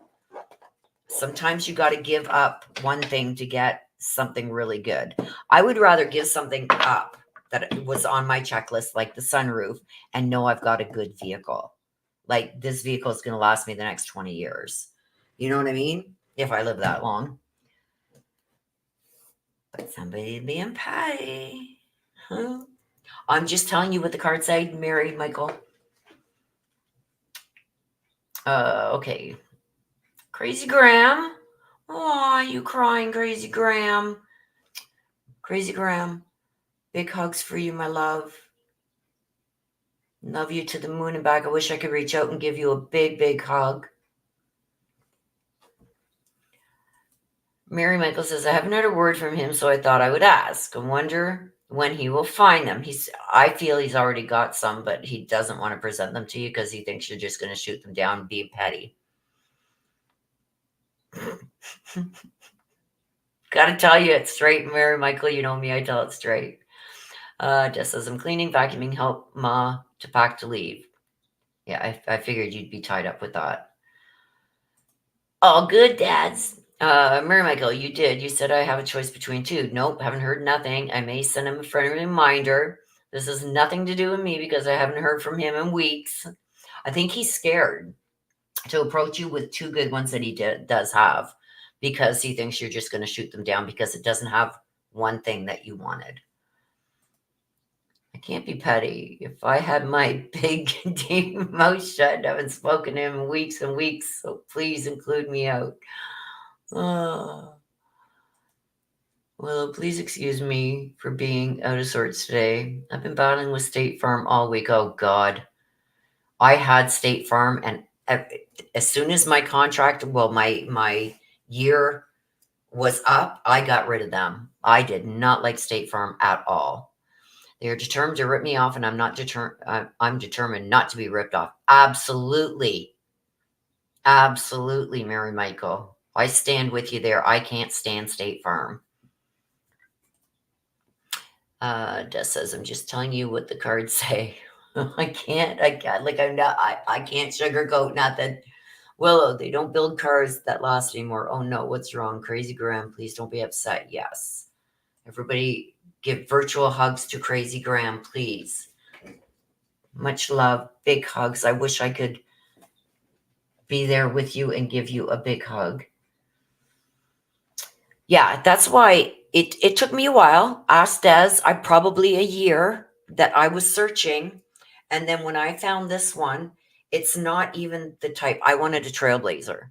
Sometimes you got to give up one thing to get something really good. I would rather give something up that was on my checklist, like the sunroof, and know I've got a good vehicle. Like this vehicle is going to last me the next 20 years. You know what I mean? If I live that long. But somebody being petty. Huh? I'm just telling you what the card said, Mary, Michael. Okay. Crazy Graham. Oh, you crying, Crazy Graham. Crazy Graham. Big hugs for you, my love. Love you to the moon and back. I wish I could reach out and give you a big, big hug. Mary Michael says, I haven't heard a word from him, so I thought I would ask. I wonder when he will find them. I feel he's already got some, but he doesn't want to present them to you because he thinks you're just going to shoot them down and be petty. Gotta tell you it straight, Mary Michael. You know me, I tell it straight. Just says, I'm cleaning, vacuuming, help Ma to pack to leave. Yeah, I figured you'd be tied up with that. All good, dads. Mary Michael, you did. You said I have a choice between two. Nope, haven't heard nothing. I may send him a friendly reminder. This has nothing to do with me because I haven't heard from him in weeks. I think he's scared to approach you with two good ones that he does have because he thinks you're just going to shoot them down because it doesn't have one thing that you wanted. I can't be petty. If I had my big, deep mouth shut, I haven't spoken to him in weeks and weeks, so please include me out. Oh. Well, please excuse me for being out of sorts today. I've been battling with State Farm all week. Oh, God. I had State Farm, and as soon as my contract, well, my year was up, I got rid of them. I did not like State Farm at all. They are determined to rip me off, and I'm determined not to be ripped off. Absolutely. Absolutely, Mary Michael. I stand with you there. I can't stand State Farm. Just says, I'm just telling you what the cards say. I can't sugarcoat nothing. Willow, they don't build cars that last anymore. Oh no, what's wrong? Crazy Graham, please don't be upset. Yes. Everybody give virtual hugs to Crazy Graham, please. Much love, big hugs. I wish I could be there with you and give you a big hug. Yeah, that's why it took me a while. Asked Des, I probably a year that I was searching. And then when I found this one, it's not even the type I wanted a Trailblazer,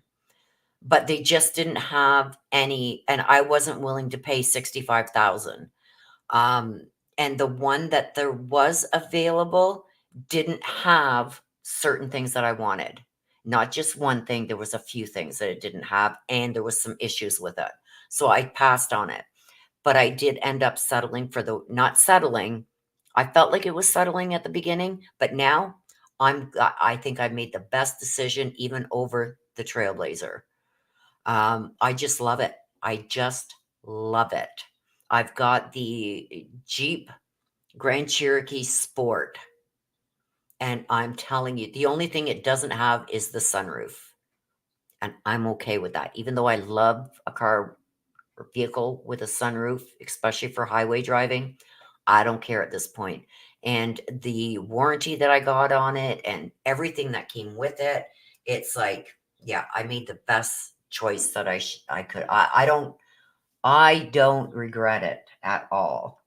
but they just didn't have any, and I wasn't willing to pay 65,000. Um, and the one that there was available didn't have certain things that I wanted. Not just one thing, there was a few things that it didn't have, and there was some issues with it. So I passed on it. But I did end up settling for the not settling. I felt like it was settling at the beginning, but now I think I made the best decision even over the Trailblazer. I just love it. I just love it. I've got the Jeep Grand Cherokee Sport, and I'm telling you, the only thing it doesn't have is the sunroof. And I'm okay with that. Even though I love a car or vehicle with a sunroof, especially for highway driving, I don't care at this point. And the warranty that I got on it and everything that came with it, it's like, yeah, I made the best choice that I could. I don't regret it at all.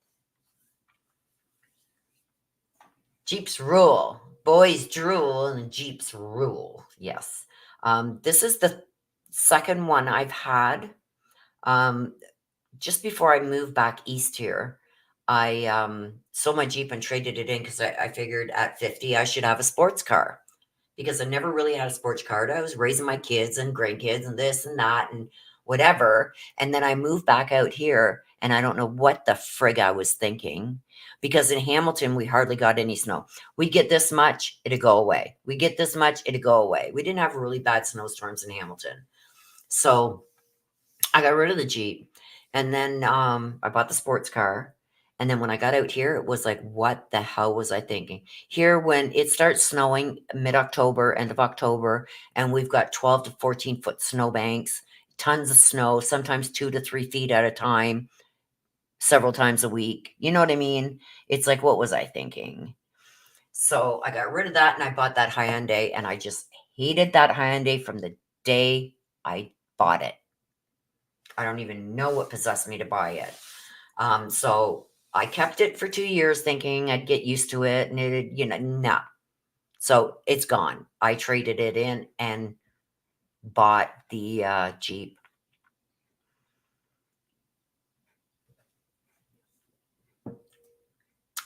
Jeeps rule. Boys drool and Jeeps rule. Yes. This is the second one I've had. Um, just before I moved back east here, I sold my Jeep and traded it in because I figured at 50 I should have a sports car because I never really had a sports car. I was raising my kids and grandkids and this and that and whatever. And then I moved back out here and I don't know what the frig I was thinking because in Hamilton, we hardly got any snow. We get this much, it'd go away. We get this much, it'd go away. We didn't have really bad snowstorms in Hamilton. So I got rid of the Jeep and then I bought the sports car. And then when I got out here, it was like, what the hell was I thinking? Here, when it starts snowing mid October, end of October, and we've got 12 to 14-foot snowbanks, tons of snow, sometimes 2 to 3 feet at a time, several times a week. You know what I mean? It's like, what was I thinking? So I got rid of that and I bought that Hyundai, and I just hated that Hyundai from the day I bought it. I don't even know what possessed me to buy it. So I kept it for 2 years thinking I'd get used to it and it, no. So it's gone. I traded it in and bought the Jeep.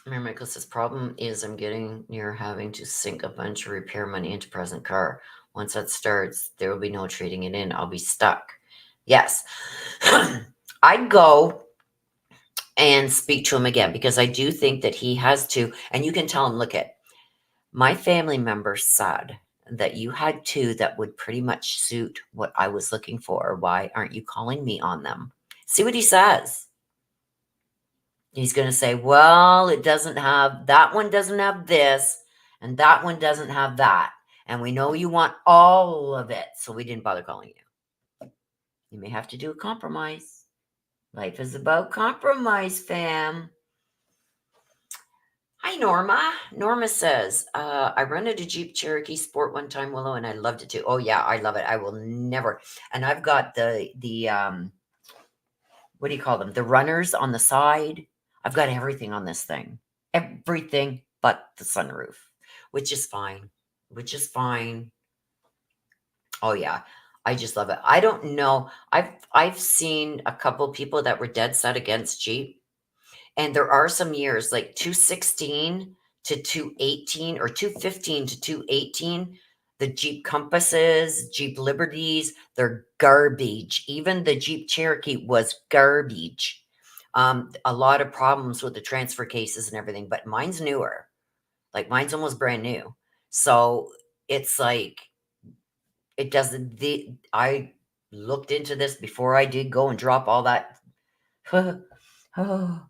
Mary Michael says, problem is I'm getting near having to sink a bunch of repair money into present car. Once that starts, there will be no trading it in. I'll be stuck. Yes. I'd go and speak to him again because I do think that he has to, and you can tell him, look at my family member said that you had two that would pretty much suit what I was looking for. Why aren't you calling me on them? See what he says. He's going to say, well, it doesn't have, that one doesn't have this, and that one doesn't have that. And we know you want all of it, so we didn't bother calling you. You may have to do a compromise. Life is about compromise, fam. Hi, Norma. Norma says, I rented a Jeep Cherokee Sport one time, Willow, and I loved it too. Oh, yeah, I love it. I will never. And I've got the what do you call them? The runners on the side. I've got everything on this thing. Everything but the sunroof, which is fine. Which is fine. Oh, yeah. I just love it. I don't know. I've seen a couple people that were dead set against Jeep. And there are some years like 216 to 218 or 215 to 218. The Jeep Compasses, Jeep Liberties, they're garbage. Even the Jeep Cherokee was garbage. A lot of problems with the transfer cases and everything, but mine's newer. Like mine's almost brand new. So it's like, it doesn't, I looked into this before I did go and drop all that. Oh,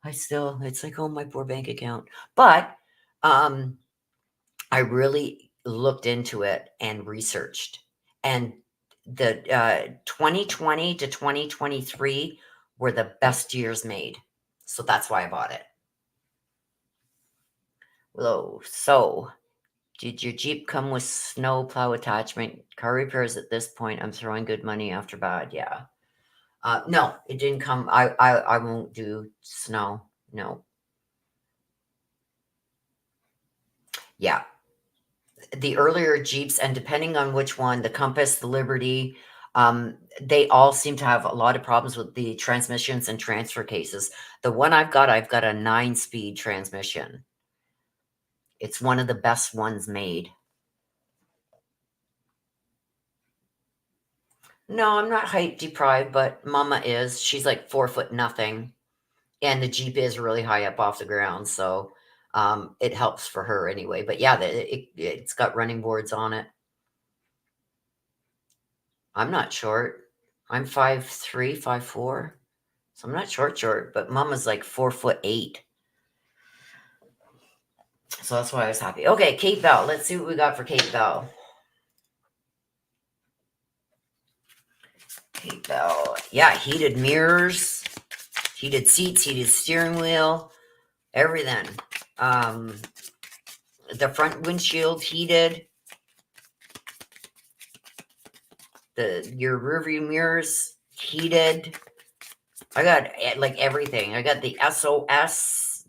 it's like, oh, my poor bank account. But I really looked into it and researched. And the 2020 to 2023 were the best years made. So that's why I bought it. So Did your Jeep come with snow plow attachment? Car repairs at this point. I'm throwing good money after bad. Yeah. No, it didn't come. I won't do snow. No. Yeah. The earlier Jeeps, and depending on which one, the Compass, the Liberty, they all seem to have a lot of problems with the transmissions and transfer cases. The one I've got a 9-speed transmission. It's one of the best ones made. No, I'm not height deprived, but Mama is. She's like 4 foot nothing, and the Jeep is really high up off the ground, so it helps for her anyway. But yeah, it's got running boards on it. I'm not short. I'm 5'3", 5'4". So I'm not short, but Mama's like 4'8". So that's why I was happy. Okay, Kate Bell. Let's see what we got for Kate Bell. Kate Bell. Yeah, heated mirrors, heated seats, heated steering wheel, everything. The front windshield heated. Your rearview mirrors heated. I got like everything. I got the SOS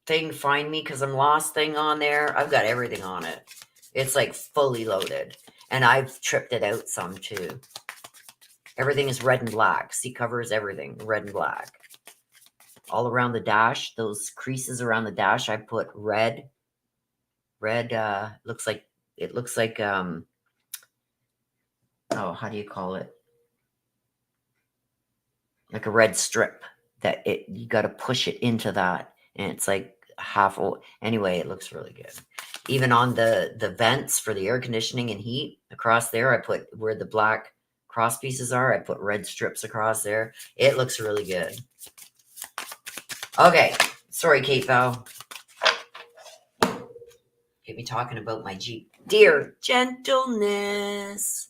thing, find me because I'm lost thing on there. I've got everything on it. It's like fully loaded. And I've tripped it out some too. Everything is red and black. Seat covers, everything, red and black. All around the dash, those creases around the dash, I put red. Red looks like oh, how do you call it? Like a red strip that you got to push it into that, and it's like half. Anyway, it looks really good. Even on the vents for the air conditioning and heat across there, I put where the black cross pieces are. I put red strips across there. It looks really good. Okay, sorry, Kate Bell. Get me talking about my Jeep. Dear gentleness.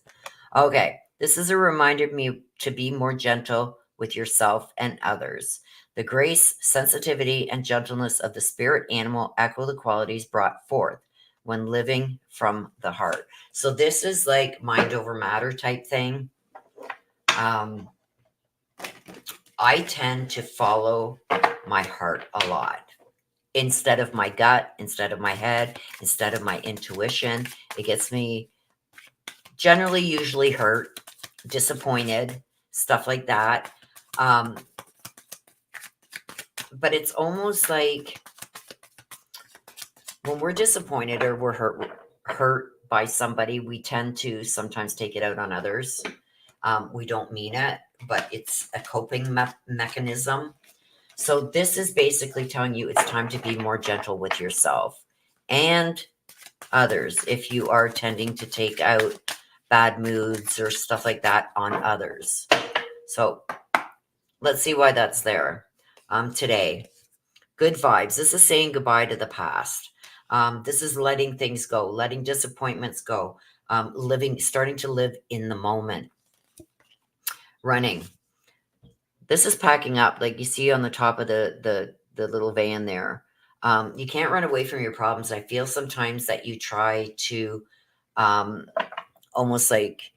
Okay, this is a reminder of me to be more gentle with yourself and others. The grace, sensitivity, and gentleness of the spirit animal echo the qualities brought forth when living from the heart. So this is like mind over matter type thing. I tend to follow my heart a lot instead of my gut, instead of my head, instead of my intuition. It gets me generally usually hurt, disappointed, stuff like that. But it's almost like when we're disappointed or we're hurt by somebody, we tend to sometimes take it out on others. We don't mean it, but it's a coping mechanism. So this is basically telling you it's time to be more gentle with yourself and others if you are tending to take out bad moods or stuff like that on others. So let's see why that's there. Today, good vibes. This is saying goodbye to the past. This is letting things go, letting disappointments go, starting to live in the moment. Running. This is packing up, like you see on the top of the little van there. You can't run away from your problems. I feel sometimes that you try to almost like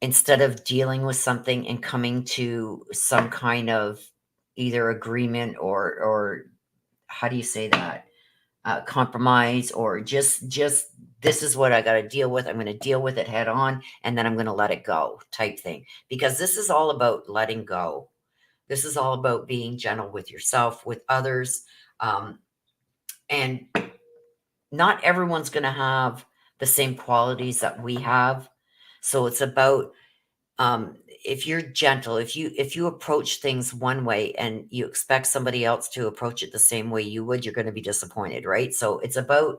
instead of dealing with something and coming to some kind of either agreement or how do you say that? Compromise, or just this is what I got to deal with. I'm going to deal with it head on, and then I'm going to let it go type thing. Because this is all about letting go. This is all about being gentle with yourself, with others. And not everyone's going to have the same qualities that we have. So it's about if you're gentle, if you approach things one way and you expect somebody else to approach it the same way you would, you're going to be disappointed, right? So it's about,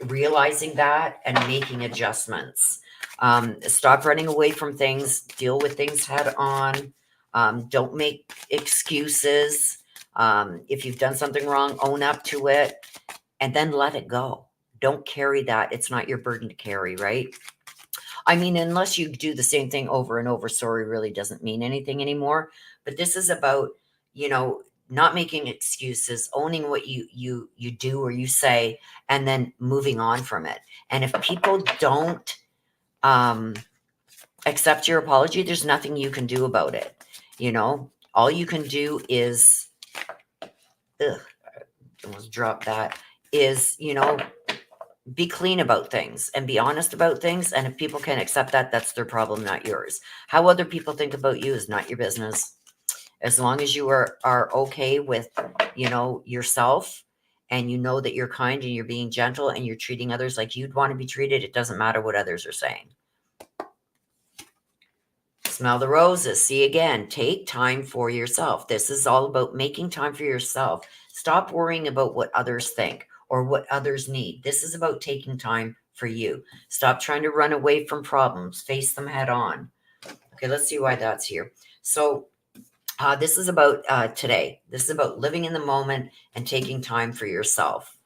realizing that and making adjustments. Stop running away from things, deal with things head on. Don't make excuses. If you've done something wrong, own up to it and then let it go. Don't carry that. It's not your burden to carry, right? I mean, unless you do the same thing over and over, sorry really doesn't mean anything anymore. But this is about, not making excuses, owning what you do or you say, and then moving on from it. And if people don't accept your apology, there's nothing you can do about it. All you can do is, almost drop that, is, be clean about things and be honest about things. And if people can't accept that, that's their problem, not yours. How other people think about you is not your business. As long as you are okay with, yourself, and you know that you're kind and you're being gentle and you're treating others like you'd want to be treated, it doesn't matter what others are saying. Smell the roses. See, again, take time for yourself. This is all about making time for yourself. Stop worrying about what others think or what others need. This is about taking time for you. Stop trying to run away from problems. Face them head on. Okay, let's see why that's here. So this is about today. This is about living in the moment and taking time for yourself.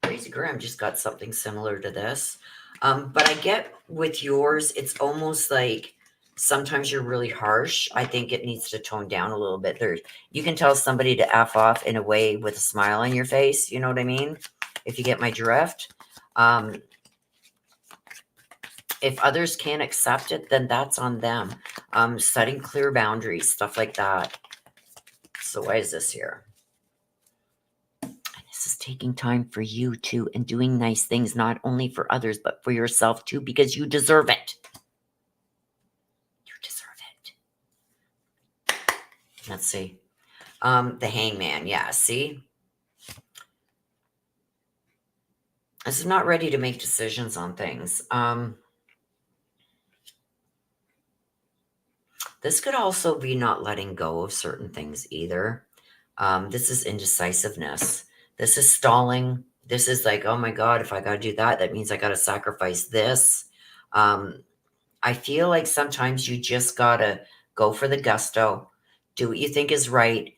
Crazy Graham just got something similar to this. But I get with yours, it's almost like sometimes you're really harsh. I think it needs to tone down a little bit. You can tell somebody to F off in a way with a smile on your face. You know what I mean? If you get my drift. If others can't accept it, then that's on them. Setting clear boundaries, stuff like that. So why is this here? This is taking time for you too, and doing nice things, not only for others, but for yourself too, because you deserve it. You deserve it. Let's see. The Hangman. Yeah, see? This is not ready to make decisions on things. This could also be not letting go of certain things either. This is indecisiveness. This is stalling. This is like, oh my God, if I got to do that, that means I got to sacrifice this. I feel like sometimes you just got to go for the gusto, do what you think is right.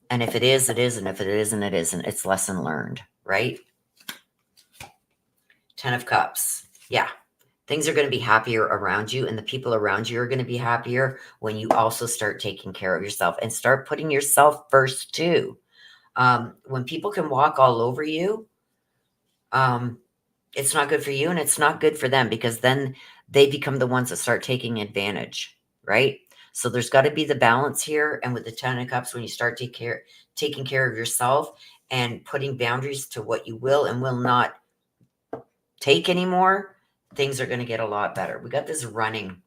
And if it is, it is. And if it isn't, it isn't. It's lesson learned, right? 10 of Cups. Yeah. Things are going to be happier around you, and the people around you are going to be happier when you also start taking care of yourself and start putting yourself first too. When people can walk all over you, it's not good for you and it's not good for them, because then they become the ones that start taking advantage, right? So there's got to be the balance here. And with the 10 of Cups, when you start taking care of yourself and putting boundaries to what you will and will not take anymore, things are going to get a lot better. We got this running.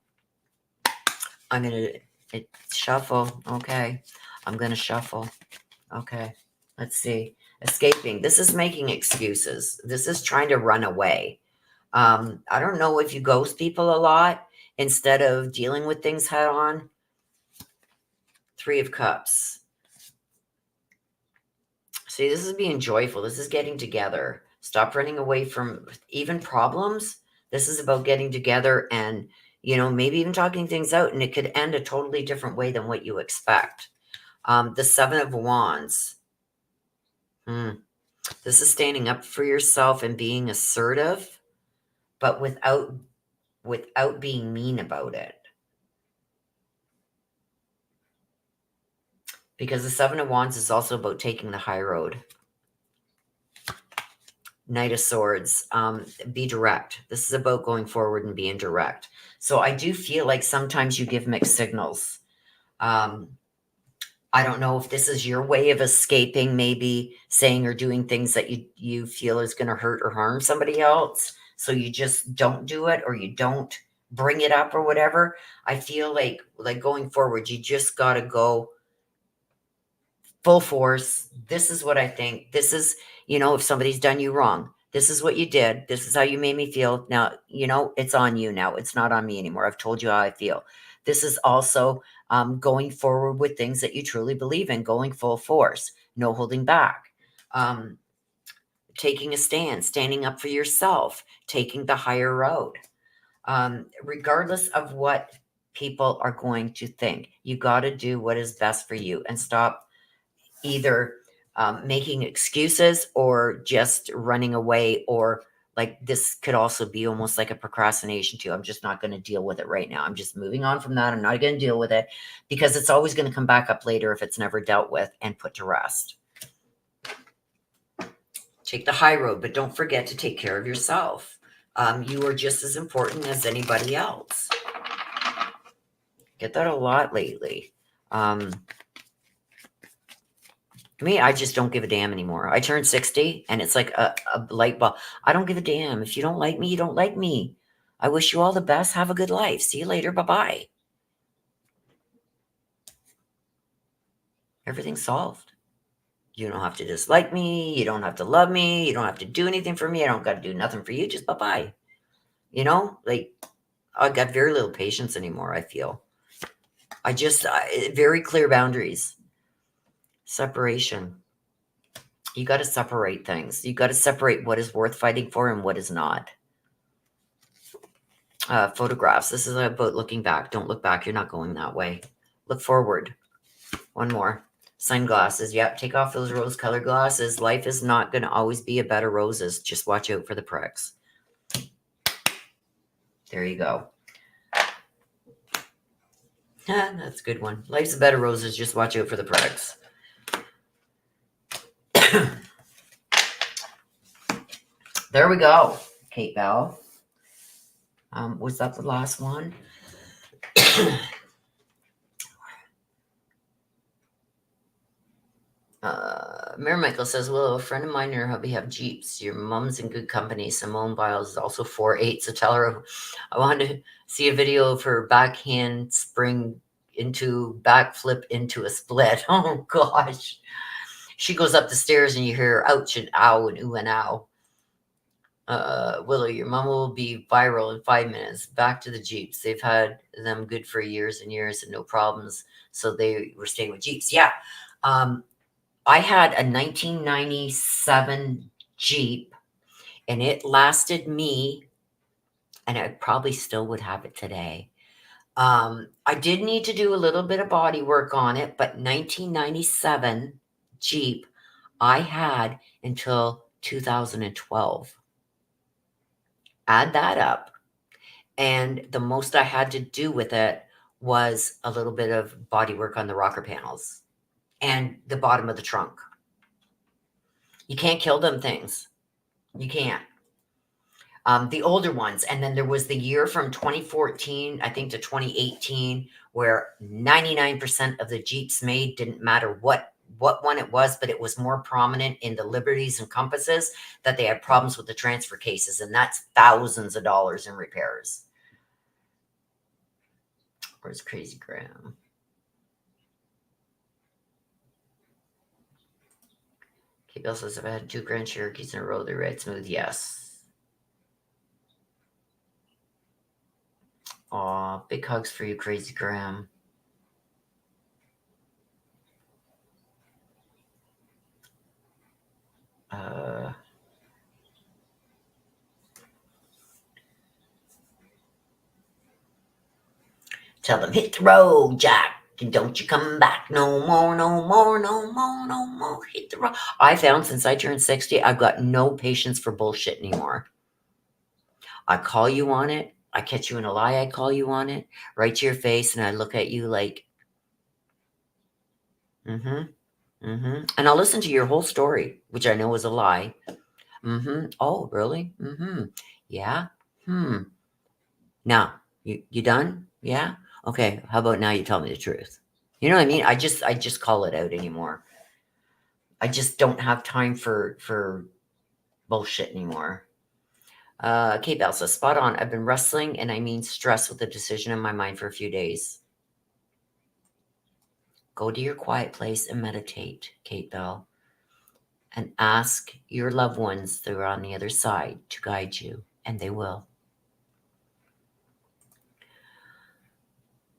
I'm going to shuffle. Okay. I'm going to shuffle. Okay. Let's see. Escaping. This is making excuses. This is trying to run away. I don't know if you ghost people a lot instead of dealing with things head on. 3 of Cups. See, this is being joyful. This is getting together. Stop running away from even problems. This is about getting together and, maybe even talking things out, and it could end a totally different way than what you expect. The 7 of Wands. This is standing up for yourself and being assertive, but without being mean about it. Because the 7 of Wands is also about taking the high road. Knight of Swords. Be direct. This is about going forward and being direct. So I do feel like sometimes you give mixed signals. I don't know if this is your way of escaping, maybe saying or doing things that you feel is going to hurt or harm somebody else. So you just don't do it, or you don't bring it up or whatever. I feel like going forward, you just got to go full force. This is what I think. This is, if somebody's done you wrong, this is what you did. This is how you made me feel. Now, it's on you now. It's not on me anymore. I've told you how I feel. This is also going forward with things that you truly believe in, going full force, no holding back, taking a stand, standing up for yourself, taking the higher road, regardless of what people are going to think. You got to do what is best for you and stop either making excuses or just running away or Like this could also be almost like a procrastination too. I'm just not going to deal with it right now. I'm just moving on from that. I'm not going to deal with it because it's always going to come back up later if it's never dealt with and put to rest. Take the high road, but don't forget to take care of yourself. You are just as important as anybody else. Get that a lot lately. Me, I just don't give a damn anymore. I turned 60 and it's like a light bulb. I don't give a damn. If you don't like me, you don't like me. I wish you all the best. Have a good life. See you later. Bye-bye. Everything's solved. You don't have to dislike me. You don't have to love me. You don't have to do anything for me. I don't got to do nothing for you. Just bye-bye. You know, like I got very little patience anymore, I feel. Very clear boundaries. Separation. You got to separate things. You got to separate what is worth fighting for and what is not. Photographs. This is about looking back. Don't look back. You're not going that way. Look forward. One more. Sunglasses. Yep. Take off those rose-colored glasses. Life is not going to always be a bed of roses. Just watch out for the pricks. There you go. That's a good one. Life's a bed of roses. Just watch out for the pricks. There we go. Kate Bell. Was that the last one? Mary Michael says, well, a friend of mine and her hubby have Jeeps. Your mom's in good company. Simone Biles is also 4'8", so tell her I wanted to see a video of her backhand spring into backflip into a split. Oh, gosh. She goes up the stairs and you hear her ouch and ow and ooh and ow. Willow, your mom will be viral in 5 minutes. Back to the Jeeps. They've had them good for years and years and no problems. So they were staying with Jeeps. Yeah. I had a 1997 Jeep and it lasted me, and I probably still would have it today. I did need to do a little bit of body work on it, but 1997 Jeep I had until 2012. Add that up. And the most I had to do with it was a little bit of body work on the rocker panels and the bottom of the trunk. You can't kill them things. You can't. The older ones. And then there was the year from 2014, I think, to 2018, where 99% of the Jeeps made, didn't matter what one it was, but it was more prominent in the Liberties and Compasses, that they had problems with the transfer cases. And that's thousands of dollars in repairs. Where's Crazy Graham? Bill says, if I had 2 Grand Cherokees in a row, they ride smooth. Yes. Aw, big hugs for you, Crazy Graham. Tell them, hit the road, Jack. And don't you come back no more, no more, no more, no more. Hit the road. I found since I turned 60, I've got no patience for bullshit anymore. I call you on it. I catch you in a lie. I call you on it. Right to your face. And I look at you like, and I'll listen to your whole story, which I know is a lie. Oh, really? Yeah. Now, you done? Yeah. Okay. How about now you tell me the truth? You know what I mean? I just call it out anymore. I just don't have time for bullshit anymore. Kate Bell says, spot on. I've been wrestling, and I mean stress, with a decision in my mind for a few days. Go to your quiet place and meditate, Kate Bell, and ask your loved ones that are on the other side to guide you, and they will.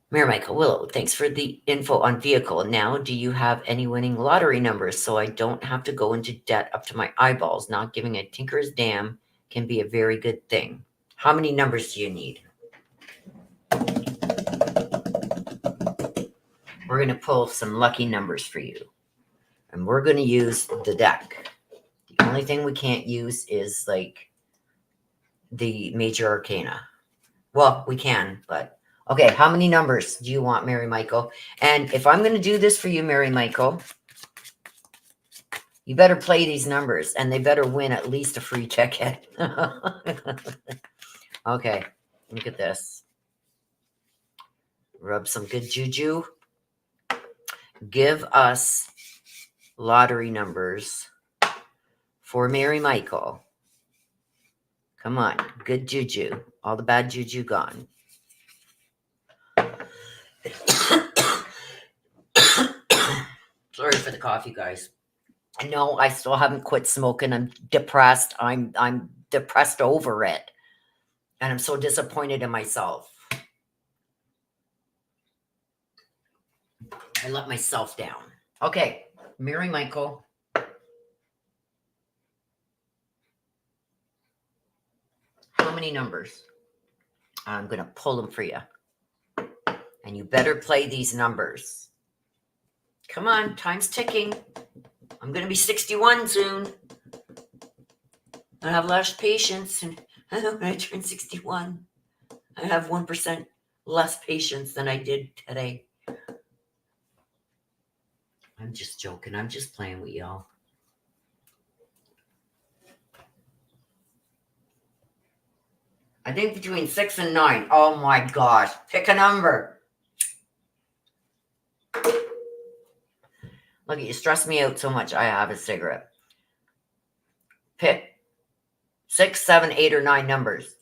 Mayor Michael Willow, thanks for the info on vehicle. Now, do you have any winning lottery numbers so I don't have to go into debt up to my eyeballs? Not giving a tinker's damn can be a very good thing. How many numbers do you need? We're going to pull some lucky numbers for you. And we're going to use the deck. The only thing we can't use is like the major arcana. Well, we can, but okay. How many numbers do you want, Mary Michael? And if I'm going to do this for you, Mary Michael, you better play these numbers, and they better win at least a free ticket. Okay, look at this. Rub some good juju. Give us lottery numbers for Mary Michael. Come on, good juju. All the bad juju gone. Sorry for the coffee, guys. No, I still haven't quit smoking. I'm depressed. I'm depressed over it. And I'm so disappointed in myself. I let myself down. Okay, Mary Michael. How many numbers? I'm going to pull them for you. And you better play these numbers. Come on, time's ticking. I'm going to be 61 soon. I have less patience. And when I turn 61, I have 1% less patience than I did today. I'm just joking. I'm just playing with y'all. I think between 6 and 9. Oh my gosh. Pick a number. Look, you stress me out so much. I have a cigarette. Pick 6, 7, 8, or 9 numbers.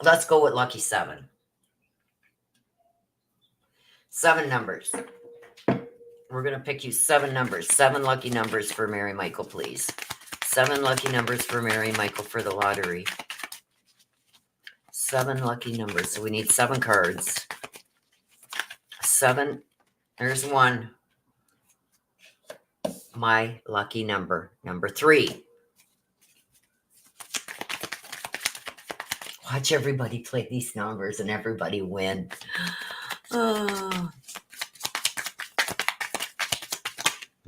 Let's go with lucky 7. 7 numbers. We're going to pick you 7 numbers. 7 lucky numbers for Mary Michael, please. 7 lucky numbers for Mary Michael for the lottery. 7 lucky numbers. So we need 7 cards. 7. There's 1. My lucky number. Number 3. Watch everybody play these numbers and everybody win. Oh.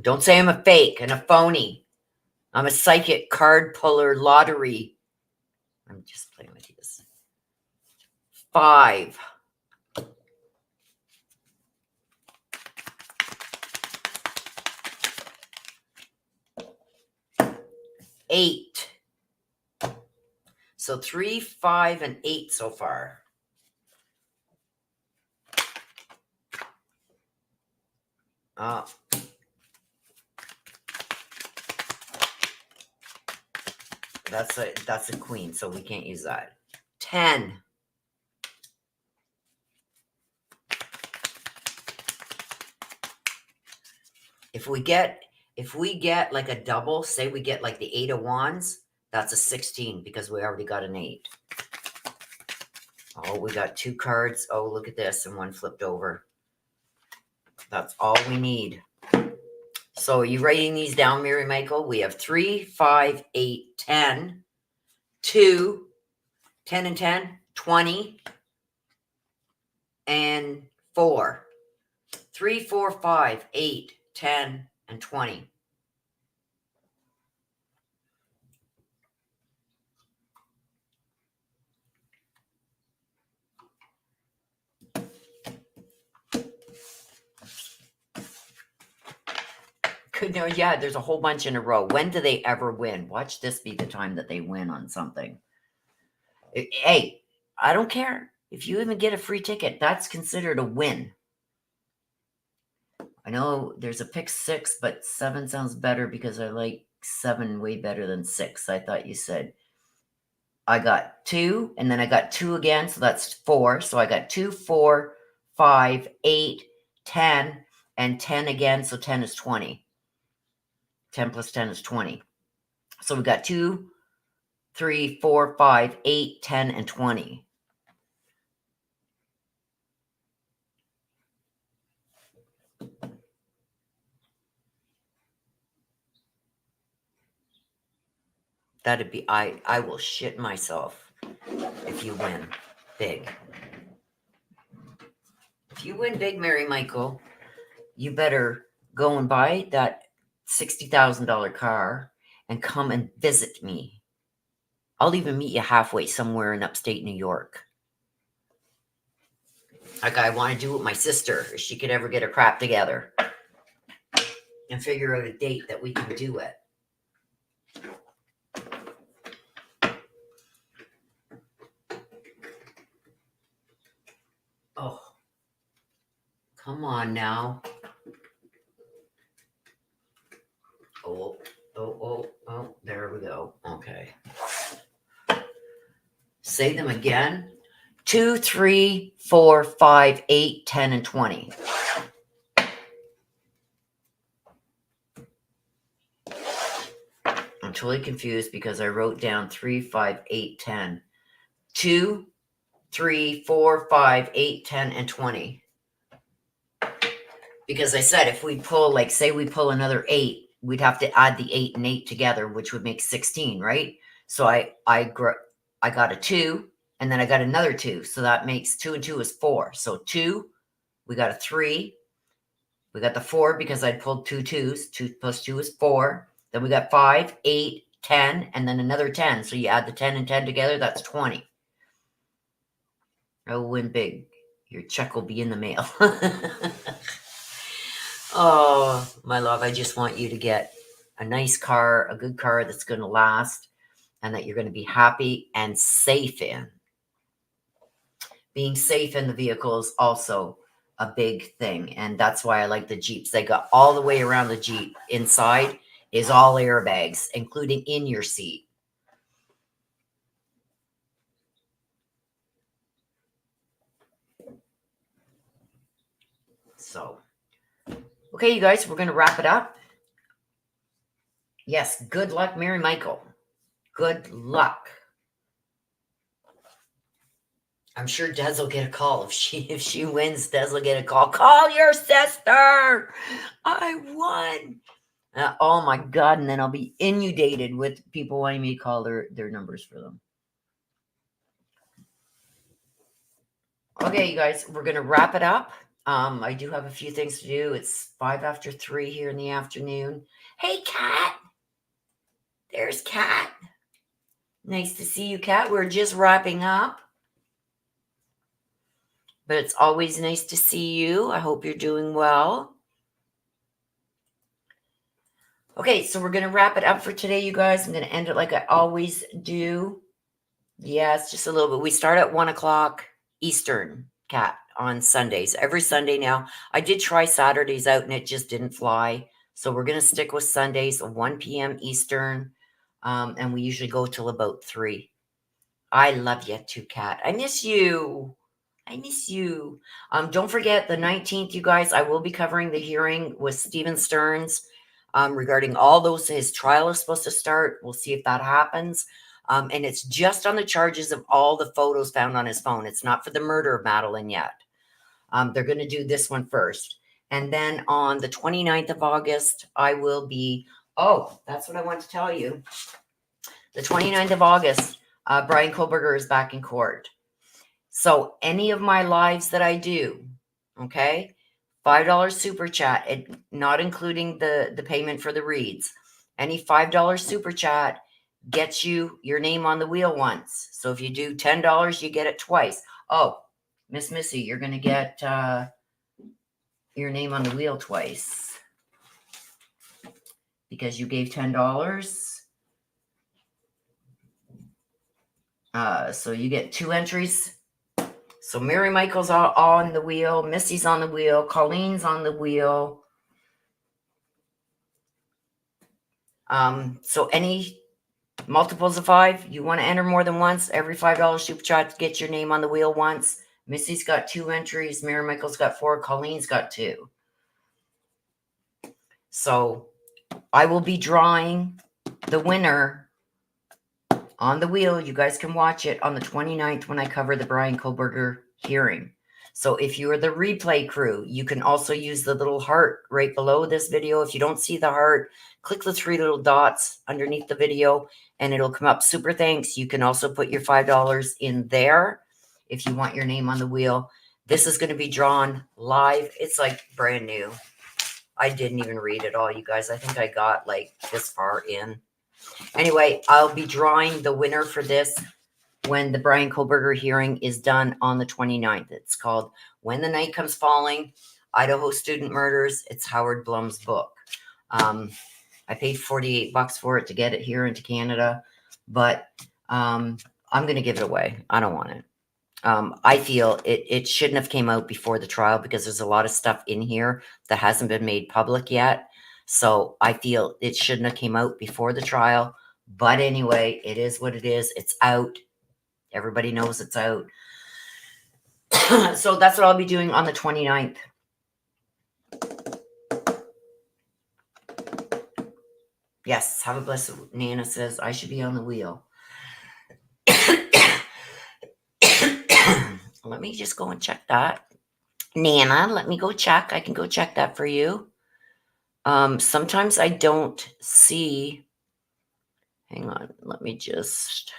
Don't say I'm a fake and a phony. I'm a psychic card puller lottery. I'm just playing with these. 5. 8. So 3, 5, and 8 so far. Oh. That's a queen, so we can't use that. 10. If we get like a double, say we get like the 8 of wands, that's a 16 because we already got an 8. Oh, we got 2 cards. Oh, look at this, and 1 flipped over. That's all we need. So are you writing these down, Mary Michael? We have 3, 5, 8, 10, 2, 10 and 10, 20, and 4. 3, 4, 5, 8, 10, and 20. No, yeah, there's a whole bunch in a row. When do they ever win? Watch this be the time that they win on something. Hey, I don't care. If you even get a free ticket, that's considered a win. I know there's a pick 6, but 7 sounds better because I like 7 way better than 6. I thought you said I got 2, and then I got 2 again, so that's 4. So I got 2, 4, 5, 8, 10, and 10 again, so 10 is 20. 10 plus 10 is 20. So we got 2, 3, 4, 5, 8, 10, and 20. That'd be, I will shit myself if you win big. If you win big, Mary Michael, you better go and buy that $60,000 car and come and visit me. I'll even meet you halfway somewhere in upstate New York. Like I want to do with my sister, if she could ever get her crap together and figure out a date that we can do it. Oh, come on now. Oh, there we go. Okay. Say them again. 2, 3, 4, 5, 8, 10, and 20. I'm totally confused because I wrote down 3, 5, 8, 10. 2, 3, 4, 5, 8, 10, and 20. Because I said if we pull, like, say we pull another 8, we'd have to add the 8 and 8 together, which would make 16, right? So I got a 2, and then I got another 2. So that makes 2 and 2 is 4. So 2, we got a 3. We got the 4 because I pulled 2 2s. 2 plus 2 is 4. Then we got 5, 8, 10, and then another 10. So you add the 10 and 10 together, that's 20. Oh, win big. Your check will be in the mail. Oh, my love, I just want you to get a nice car, a good car that's going to last, and that you're going to be happy and safe in. Being safe in the vehicle is also a big thing, and that's why I like the Jeeps. They got all the way around the Jeep. Inside is all airbags, including in your seat. So, okay, you guys, we're going to wrap it up. Yes, good luck, Mary Michael. Good luck. I'm sure Des will get a call. If she wins, Des will get a call. Call your sister. I won. Oh my God. And then I'll be inundated with people wanting me to call their numbers for them. Okay, you guys, we're going to wrap it up. I do have a few things to do. It's 5 after 3 here in the afternoon. Hey, Kat. There's Kat. Nice to see you, Kat. We're just wrapping up. But it's always nice to see you. I hope you're doing well. Okay, so we're going to wrap it up for today, you guys. I'm going to end it like I always do. Yes, just a little bit. We start at 1 o'clock Eastern, Kat, on Sundays. Every Sunday now. I did try Saturdays out and it just didn't fly. So we're going to stick with Sundays at 1 p.m. Eastern. And we usually go till about 3. I love you too, Kat. I miss you. I miss you. Don't forget the 19th, you guys. I will be covering the hearing with Stephen Stearns regarding all those. His trial is supposed to start. We'll see if that happens. And it's just on the charges of all the photos found on his phone. It's not for the murder of Madeline yet. They're going to do this one first. And then on the 29th of August, I will be, oh, that's what I want to tell you. The 29th of August, Brian Kohlberger is back in court. So any of my lives that I do, okay, $5 super chat, not including the payment for the reads. Any $5 super chat gets you your name on the wheel once. So if you do $10, you get it twice. Oh, Miss Missy, you're going to get your name on the wheel twice because you gave $10. So you get 2 entries. So Mary Michael's on the wheel, Missy's on the wheel, Colleen's on the wheel. So any multiples of 5, you want to enter more than once, every $5 super chat gets your name on the wheel once. Missy's got 2 entries, Mary Michael's got 4, Colleen's got 2. So I will be drawing the winner on the wheel. You guys can watch it on the 29th when I cover the Brian Kohlberger hearing. So if you are the replay crew, you can also use the little heart right below this video. If you don't see the heart, click the 3 little dots underneath the video and it'll come up. Super thanks. You can also put your $5 in there if you want your name on the wheel. This is going to be drawn live. It's like brand new. I didn't even read it all, you guys. I think I got like this far in. Anyway, I'll be drawing the winner for this when the Brian Kohlberger hearing is done on the 29th. It's called When the Night Comes Falling, Idaho Student Murders. It's Howard Blum's book. I paid $48 for it to get it here into Canada, but I'm going to give it away. I don't want it. I feel it shouldn't have came out before the trial because there's a lot of stuff in here that hasn't been made public yet. So I feel it shouldn't have came out before the trial. But anyway, it is what it is. It's out. Everybody knows it's out. So that's what I'll be doing on the 29th. Yes, have a blessed. Nana says I should be on the wheel. Let me just go and check that. Nana, let me go check. I can go check that for you. Sometimes I don't see. Hang on. Let me just.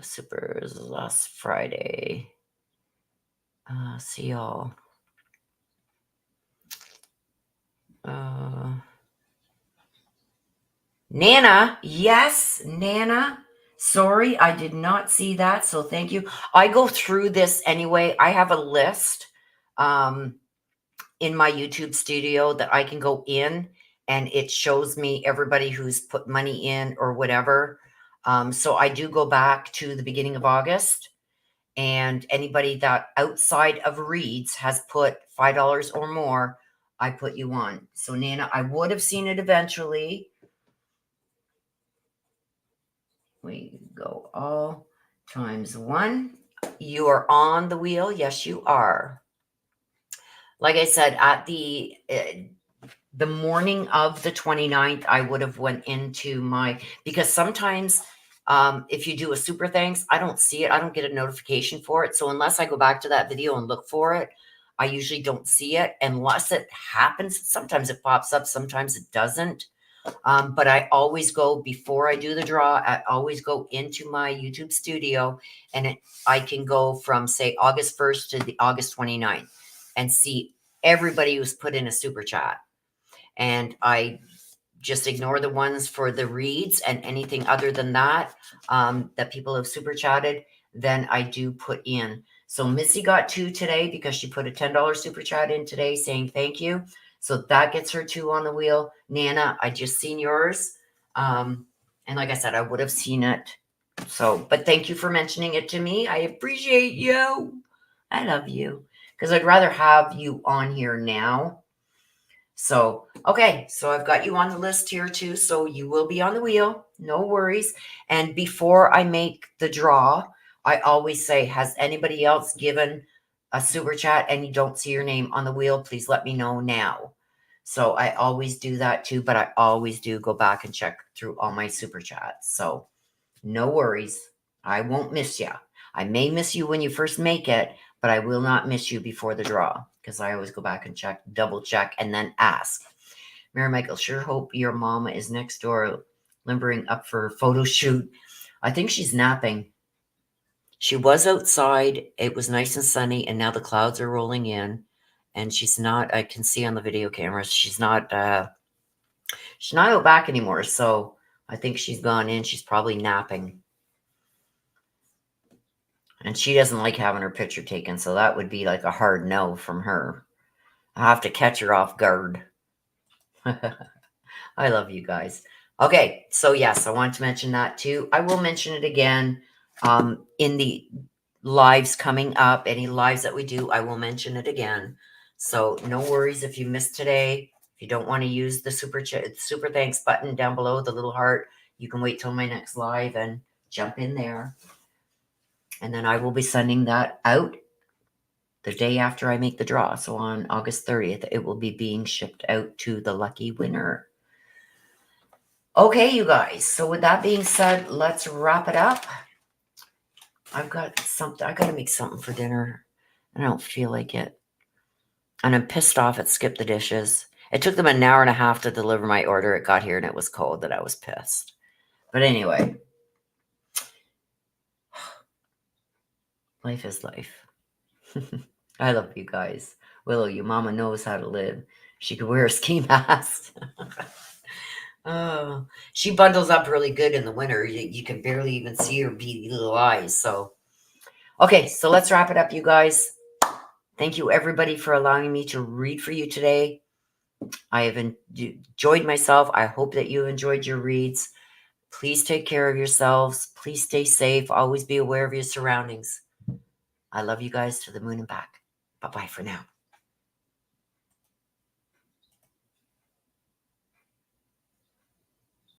Supers last Friday. See y'all. Nana, yes, Nana. Sorry, I did not see that. So thank you. I go through this anyway. I have a list in my YouTube studio that I can go in and it shows me everybody who's put money in or whatever. So I do go back to the beginning of August, and anybody that outside of reads has put $5 or more, I put you on. So Nana, I would have seen it eventually. We go all times 1. You are on the wheel. Yes, you are. Like I said, at the morning of the 29th, I would have went into my, because sometimes if you do a super thanks, I don't see it. I don't get a notification for it. So unless I go back to that video and look for it, I usually don't see it unless it happens. Sometimes it pops up, sometimes it doesn't. But I always go, before I do the draw, I always go into my YouTube studio, and I can go from, say, August 1st to the August 29th and see everybody who's put in a super chat. And I just ignore the ones for the reads, and anything other than that, that people have super chatted, then I do put in. So Missy got 2 today because she put a $10 super chat in today saying thank you. So that gets her 2 on the wheel. Nana, I just seen yours. And like I said, I would have seen it. So, but thank you for mentioning it to me. I appreciate you. I love you. Because I'd rather have you on here now. So, okay. So I've got you on the list here too. So you will be on the wheel. No worries. And before I make the draw, I always say, has anybody else given a super chat and you don't see your name on the wheel? Please let me know now. So I always do that too, but I always do go back and check through all my super chats. So no worries. I won't miss you. I may miss you when you first make it, but I will not miss you before the draw because I always go back and check, double check, and then ask. Mary Michael, sure hope your mama is next door limbering up for a photo shoot. I think she's napping. She was outside. It was nice and sunny, and now the clouds are rolling in. And she's not, I can see on the video cameras, she's not out back anymore. So I think she's gone in. She's probably napping. And she doesn't like having her picture taken. So that would be like a hard no from her. I have to catch her off guard. I love you guys. Okay. So yes, I wanted to mention that too. I will mention it again in the lives coming up. Any lives that we do, I will mention it again. So no worries if you missed today. If you don't want to use the super thanks button down below, the little heart, you can wait till my next live and jump in there. And then I will be sending that out the day after I make the draw. So on August 30th, it will be being shipped out to the lucky winner. Okay, you guys. So with that being said, let's wrap it up. I've got something. I got to make something for dinner. I don't feel like it. And I'm pissed off at Skip the Dishes. It took them an hour and a half to deliver my order. It got here and it was cold, that I was pissed. But anyway. Life is life. I love you guys. Willow, your mama knows how to live. She could wear a ski mask. Oh, she bundles up really good in the winter. You can barely even see her beady little eyes. So, okay, so let's wrap it up, you guys. Thank you, everybody, for allowing me to read for you today. I have enjoyed myself. I hope that you enjoyed your reads. Please take care of yourselves. Please stay safe. Always be aware of your surroundings. I love you guys to the moon and back. Bye-bye for now.